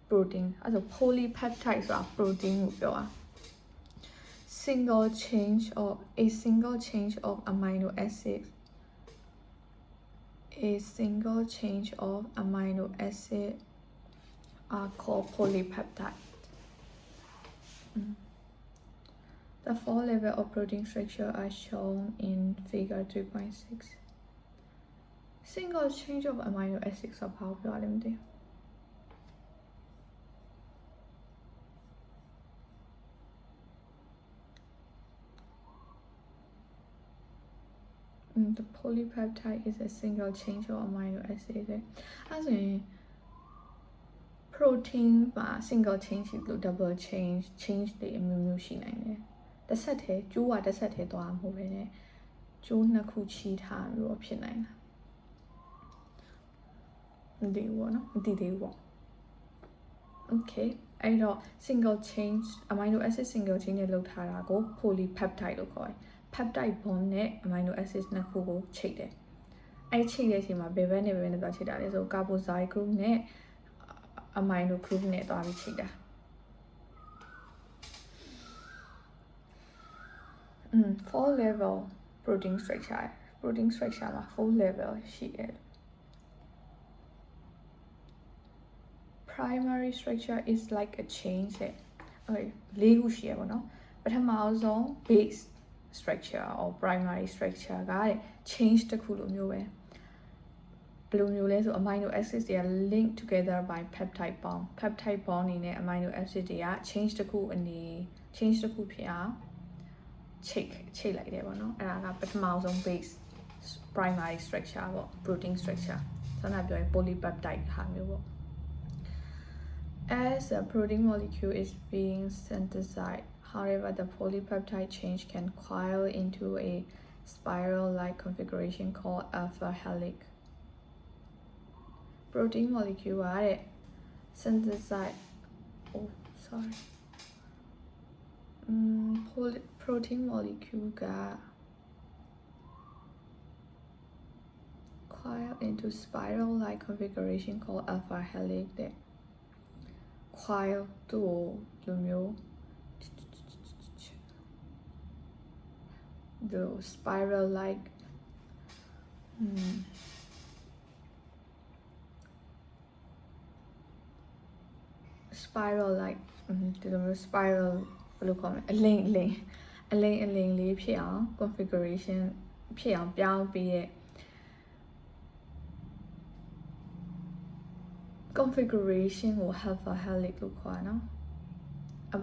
protein အဲ့ဒါ polypeptide ဆိုတာ protein ကိုပြောတာ single chain or a single chain of amino acids are called polypeptide. The four levels of protein structure are shown in figure 3.6. Single chain of amino acids ဆိုတာဘာပြောလဲမသိဘူးThe polypeptide is a single chain of amino acid တဲ့အဲ့ဆိုရင် protein မှာ single chain ရှိလို့ double chain တွေအမျိုးမျိုးရှိနိုင်တယ်တစ်ဆက်တည်းကျိုးကတစ်ဆက်တည်းသွားမှာမဟုတ်ဘဲねကျိုးနှစ်ခုချီထားမျိုးဖြစ်နိုင်တာမသိဘူးပေါ့နော်မသိသေးဘူးပေါ့ Okay အဲ့တော့ single chain amino acid single chain နဲ့လုပ်ထားတာကို polypeptide လို့ခေါ်တယ် peptide bond နဲ့ amino acid နှစ်ခုကိုချိတ်တယ်အဲ့ချိတ်တဲ့အချိန်မှာဘယ်ဘက်နဲ့ဘယ်ဘက်နဲ့သွားချိတ်တာလဲဆို carboxylic group နဲ့ amino group နဲ့သွားပြီးချိတ်တာfour level protein structure မှာ four level ရှိတယ် primary structure is like a chain တဲ့ okay လေးခုရှိရပါတော့ပထမဆုံး base structure or primary structure က chain တစ်ခုလိုမျိုးပဲဘယ်လိုမျိုးလဲဆို amino acids တွေက linked together by peptide bond နေနဲ့ amino acid တွေက chain တစ်ခုဖြစ်အောင်ချိတ်လိုက်တယ်ပေါ့နော်အဲ့ဒါကပထမဆုံး base primary structure ပေါ့ protein structure ဆန္ဒပြောရင် polypeptide ဟာမျိုးပေါ့ As a protein molecule is being synthesized however the polypeptide chain can coil into a spiral-like configuration called alpha helix protein molecule ကတဲ့ synthesize protein molecule က coil into spiral-like configuration called alpha helix တဲ့ coil သူ့ကိုလိုမျိုး the spiral-like spiral-like ဒီလိုမျိုး spiral ဘယ်လိုခေါ်မလဲအလိမ်လေးဖြစ်အောင် configuration ဖြစ်အောင်ပြောင်းပြီးရဲ့ configuration ကို alpha helix လို့ခေါ်တာနော်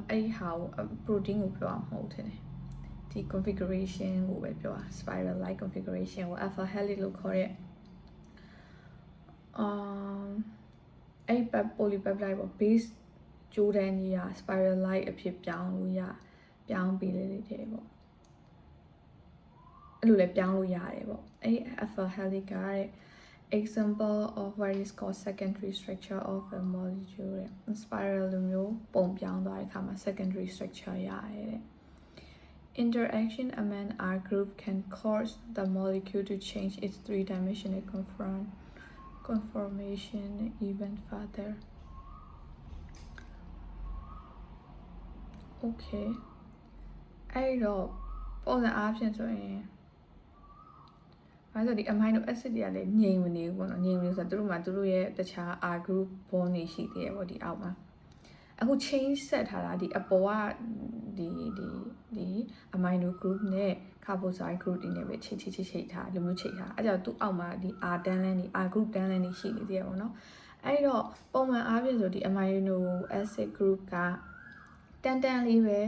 အဲ့ဟာကို protein ကိုပြောမှာမဟုတ်တယ်ဒီ configuration ကိုပဲပြောတာ spiral like configuration ကို alpha helix လို့ခေါ်တဲ့အဲ့ polypeptide ပေါ့ base ကျိုးတန်းကြီးက spiral like အဖြစ်ပြောင်းပြီးလေးတယ်ပေါ့အဲ့လိုလဲပြောင်းလို့ရတယ်ပေါ့အဲ့ alpha helix ကexample of what is called secondary structure of a molecule တဲ့ spiral လိုမျိုးပုံပြောင်းသွားတဲ့အခါမှာ secondary structure ရတယ်တဲ့ interaction among R group can cause the molecule to change its three-dimensional conformation even further okay အဲ့တော့ပုံစံအားဖြင့်ဆိုရင်အဲ့ဆိုဒီ amino acid တွေကလည်းငြိမ်မနေဘူးပေါ့နော်ငြိမ်မနေဆိုတော့သူတို့ရဲ့တခြား R group bond တွေရှိသေးတယ်ပေါ့ဒီအောက်မှာအခု chain ဆက်ထားတာဒီအပေါ်ကဒီ amino group နဲ့ carboxylic group တွေနဲ့ပဲချိတ်ထားလိုမျိုးချိတ်ထားအဲ့ကြောင့်သူ့အောက်မှာဒီ R တန်းလန်းတွေ R group တန်းလန်းတွေရှိနေသေးတယ်ပေါ့နော်အဲ့တော့ပုံမှန်အားဖြင့်ဆိုဒီ amino acid group က တန်လေးပဲ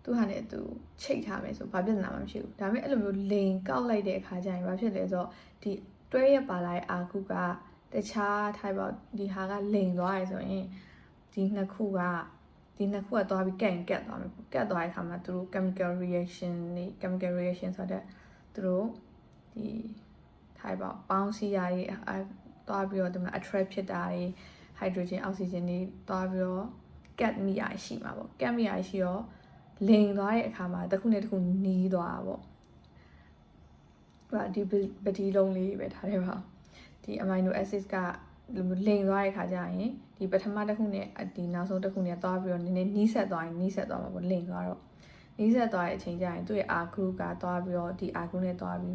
သူဟာနဲ့သူချိတ်ထားမယ်ဆိုဘာပြဿနာမှမရှိဘူးဒါပေမဲ့အဲ့လိုမျိုးလိန်ကောက်လိုက်တဲ့အခါကျရင်ဘာဖြစ်လဲဆိုတော့ဒီတွဲရပါလာတဲ့အာခုကတခြား type ပေါ့ဒီဟာကလိန်သွားရဆိုရင်ဒီနှစ်ခုကသွားပြီးကတ်သွားမယ်ကတ်သွားတဲ့အခါမှာသူတို့ chemical reaction ဆိုတော့သူတို့ဒီ type ပေါ့ပေါင်းစည်းရည်သွားပြီးတော့ဒီမှာ attract ဖြစ်တာတွေ hydrogen oxygen တွေသွားပြီးတော့ကတ်မိရရှိမှာပေါ့ကတ်မိရရှိရောလိန်သွားတဲ့အခါမှာတစ်ခုနဲ့တစ်ခုနီးသွားတာပေါ့ဒီပတိလုံးလေးပဲထားတယ်ပါဒီ amino acids ကလိန်သွားတဲ့အခါကျရင်ဒီပထမတစ်ခုနဲ့ဒီနောက်ဆုံးတစ်ခုနဲ့သွားပြီးတော့နည်းနည်းနီးစပ်သွားမှာပေါ့လိန်သွားတော့နီးစပ်သွားတဲ့အချိန်ကျရင်သူ့ရဲ့ R group ကသွားပြီးတော့ဒီ R group နဲ့သွားပြီး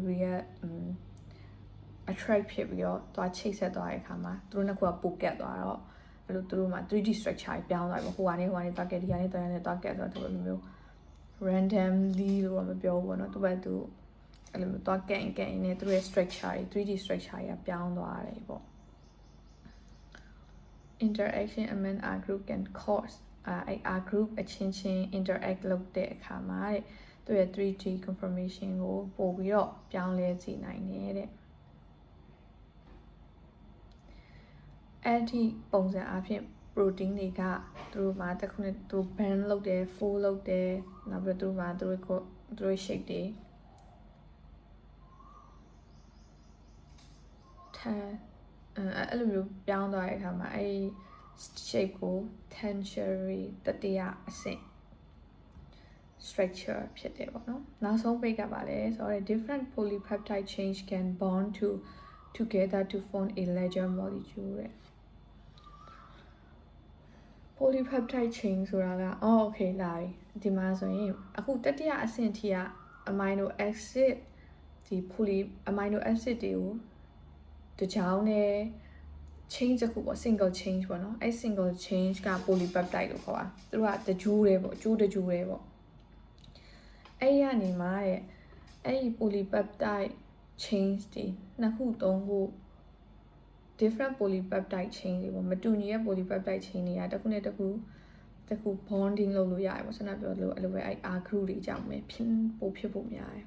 attract ဖြစ်ပြီးတော့သွားချိတ်ဆက်သွားတဲ့အခါမှာသူတို့နှစ်ခုကပိုကတ်သွားတော့အဲ့လိုသူတို့မှာ 3D structure ပြောင်းသွားပြီဟိုကနေသွားကတ်ဒီကနေသွားကတ်ဆိုတော့သူတို့မျိုး randomly လို့မပြောဘူးပေါ့နော်သူကသူအဲ့လိုမျိုးသွားကတ်ရင်နဲ့သူတို့ရဲ့ structure တွေ 3D structure တွေကပြောင်းသွားတယ်ပေါ့ interaction among R group can cause R group အချင်းချင်း interact လုပ်တဲ့အခါမှာတဲ့သူရဲ့ 3D conformation ကိုပို့ပြီးတော့ပြောင်းလဲစေနိုင်တယ်တဲ့အဲ့ဒီပုံစံအဖြစ် protein တွေကသူတို့မှာတစ်ခုနဲ့သူ band လုပ်တယ် fold လုပ်တယ်နောက်ပြီးတော့သူတို့မှာသူတို့ shape တွေအဲ့လိုမျိုးပြောင်းသွားတဲ့အခါမှာအဲ့ shape ကို tertiary တတိယအဆင့် structure ဖြစ်တယ်ပေါ့နော်နောက်ဆုံး page ကပါလဲဆိုတော့ different polypeptide chains can bond together to form a larger molecule တဲ့ polypeptide chain ဆိုတာကokay လာပြီဒီမှာဆိုရင်အခုတတိယအဆင့်ထိက amino acid ဒီ amino acid တွေကိုတကြောင်နဲ့ chain တစ်ခုပေါ့ single chain ပေါ့နော်အဲ့ single chain က polypeptide လို့ခေါ်တာသူတို့ကတကြိုးတွေပေါ့ကြိုးတကြိုးတွေပေါ့အဲ့ရနေမှာတဲ့အဲ့ဒီ polypeptide chains တွေနှစ်ခုသုံးခု different polypeptide chain တွေပေါ့မတူညီတဲ့ polypeptide chain တွေကတစ်ခုနဲ့တစ်ခု bonding လုပ်လို့ရတယ်ပေါ့ဆန္ဒပြောလို့အဲ့လိုပဲအဲ့ R group တွေကြောင့်ပဲဖြစ်ဖို့များတယ်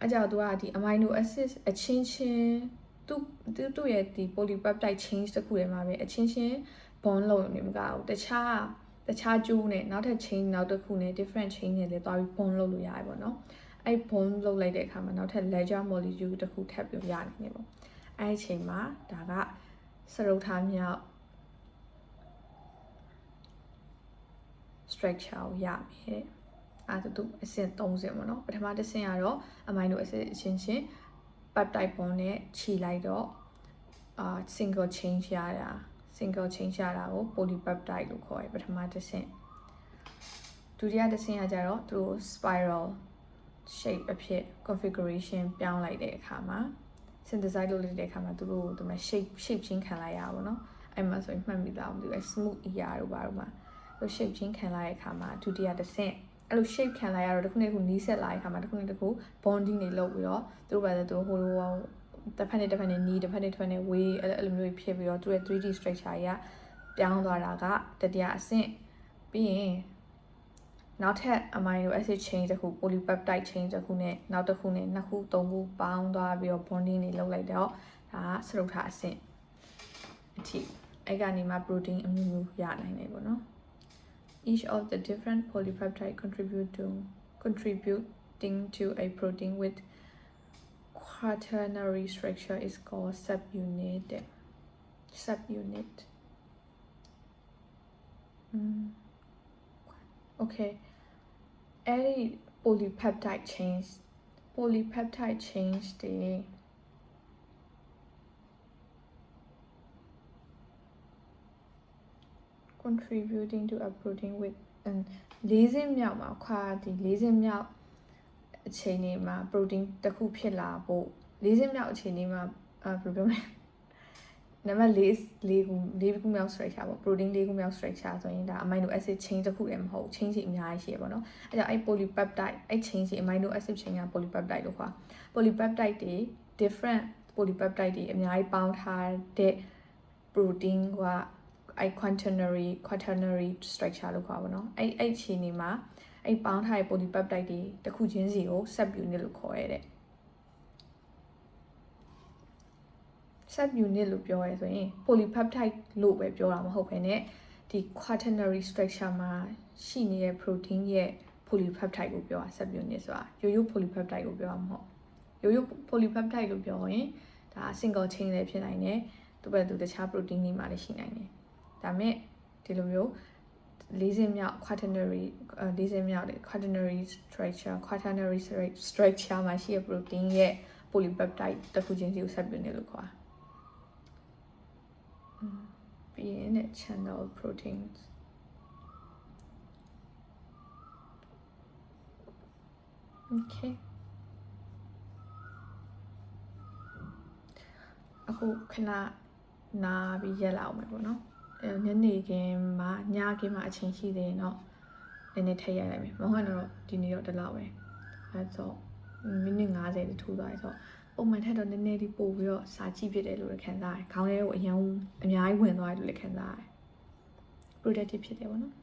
အဲ့ကြောင့်သူကဒီ amino acid အချင်းချင်းသူ့ရဲ့ဒီ polypeptide chain တစ်ခုထဲမှာပဲအချင်းချင်း bond လုပ်နေမှာကောတခြားကျိုးနဲ့နောက်ထပ် chain နောက်တစ်ခုနဲ့ different chain နဲ့လည်းတွားပြီး bond လုပ်လို့ရတယ်ပေါ့နော်အဲ့ bond လုပ်လိုက်တဲ့အခါမှာနောက်ထပ် larger molecule တစ်ခုထပ်ပြီးရနိုင်တယ်ပေါ့အဲ့အချိန်မှာဒါကစရုပ်ထားမြောက် structure ကိုရမယ်အဲ့ဒါသူအဆင့်3ဆင့်ပေါ့နော်ပထမတစ်ဆင့်ကတော့ amino acid အချင်းချင်း peptide bond နဲ့ခြိလိုက်တော့single chain ရတာကို polypeptide လို့ခေါ်တယ်ပထမတစ်ဆင့်ဒုတိယတစ်ဆင့်ကကြတော့သူတို့ spiral shape အဖြစ် configuration ပြောင်းလိုက်တဲ့အခါမှာ synthesize လုပ်လိုက်တဲ့အခါမှာသူတို့ဒီမှာ shape ချင်းခံလိုက်ရပါဘောเนาะအဲ့မှာဆိုရင်မှတ်မိသားမသိဘူး smooth ear တို့ဘာတို့မှာသူ shape ချင်းခံလိုက်တဲ့အခါမှာဒုတိယတစ်ဆင့်အဲ့လို shape ခံလိုက်ရတော့တစ်ခုနဲ့တစ်ခုနီးစပ်လာတဲ့အခါမှာတစ်ခုနဲ့တစ်ခု bonding တွေလုပ်ပြီးတော့သူတို့ဘာလဲသူတို့ဟိုလိုတစ်ဖက်နဲ့တစ်ဖက်နဲ့နီးတစ်ဖက်နဲ့တစ်ဖက်နဲ့ဝေးအဲ့လိုမျိုးဖြစ်ပြီးတော့သူရဲ့ 3D structure ကြီးကပြောင်းသွားတာကတတိယအဆင့်ပြီးရင်နောက်ထပ် amino acid chain တစ်ခု polypeptide chain တစ်ခုနဲ့နောက်တစ်ခုနဲ့နှစ်ခုသုံးခုပေါင်းသွားပြီးတော့ bonding တွေလုပ်လိုက်တော့ဒါကစရုပ်ထားအဆင့်အထိအဲ့ကနေမှ protein အမျိုးမျိုးရနိုင်တယ်ပေါ့နော် each of the different polypeptide contributing to a protein with quaternary structure is called subunit okay any polypeptide chains တွေ contributing to a protein with ၄ ဆင့်မြောက်မှာခွာဒီ၄ ဆင့်မြောက်အချိန်လေးမှာ protein တစ်ခုဖြစ်လာဖို့၄ ဆင့်မြောက်အချိန်လေးမှာဘယ်လိုပြောမလဲနံပါတ်၄ခုမြောက် structure ပေါ့ protein ၄ခုမြောက် structure ဆိုရင်ဒါ amino acid chain တစ်ခုတည်းမဟုတ် chain စီအများကြီးရှိရပါတော့အဲ့ကြောင့်အဲ့ polypeptide အဲ့ chain စီ amino acid chain က polypeptide လို့ခေါ် polypeptide တွေ different polypeptide တွေအများကြီးပေါင်းထားတဲ့ protein က quaternary structure လို့ခေါ်ပါတော့အဲ့ခြေနေမှာအဲ့ပေါင်းထားတဲ့ polypeptide တွေတစ်ခုချင်းစီကို subunit လို့ခေါ်ရတဲ့ subunit လို့ပြောရဲဆိုရင် polypeptide လို့ပဲပြောတာမဟုတ်ဘဲနဲ့ဒီ quaternary structure မှာရှိနေတဲ့ protein ရဲ့ polypeptide ကိုပြောတာ subunit ဆိုတာရိုးရိုး polypeptide ကိုပြောတာမဟုတ်ရိုးရိုး polypeptide လို့ပြောရင်ဒါ single chain လည်းဖြစ်နိုင်တယ်သူပဲသူတခြား protein တွေမှာလည်းရှိနိုင်တယ်ဒါမဲ့ဒီလိုမျိုး၄ဆင့်မြောက် quaternary structure မှာရှိတဲ့ protein ရဲ့ polypeptide တစ်ခုချင်းစီကို subunit လို့ခေါ်တာပြီးရင် channel proteins okay အခုခဏနာပြီးရက်လာအောင်မယ်ပေါ့နော်ညနေခင်းမှာညခင်းမှာအချိန်ရှိသေးရင်တော့နည်းနည်းထည့်ရိုက်လိုက်မယ်မဟုတ်တော့ဒီနေ့တော့ဒီလောက်ပဲအဲဆိုမိနစ်50တထိုးသွားပြီဆိုတော့ပုံမှန်ထက်တော့နည်းနည်းလေးပို့ပြီးတော့စာကြည့်ဖြစ်တယ်လို့လည်းခံစားရတယ်ခေါင်းထဲကိုအများကြီးဝင်သွားတယ်လို့လည်းခံစားရတယ် productive ဖြစ်တယ်ပေါ့နော်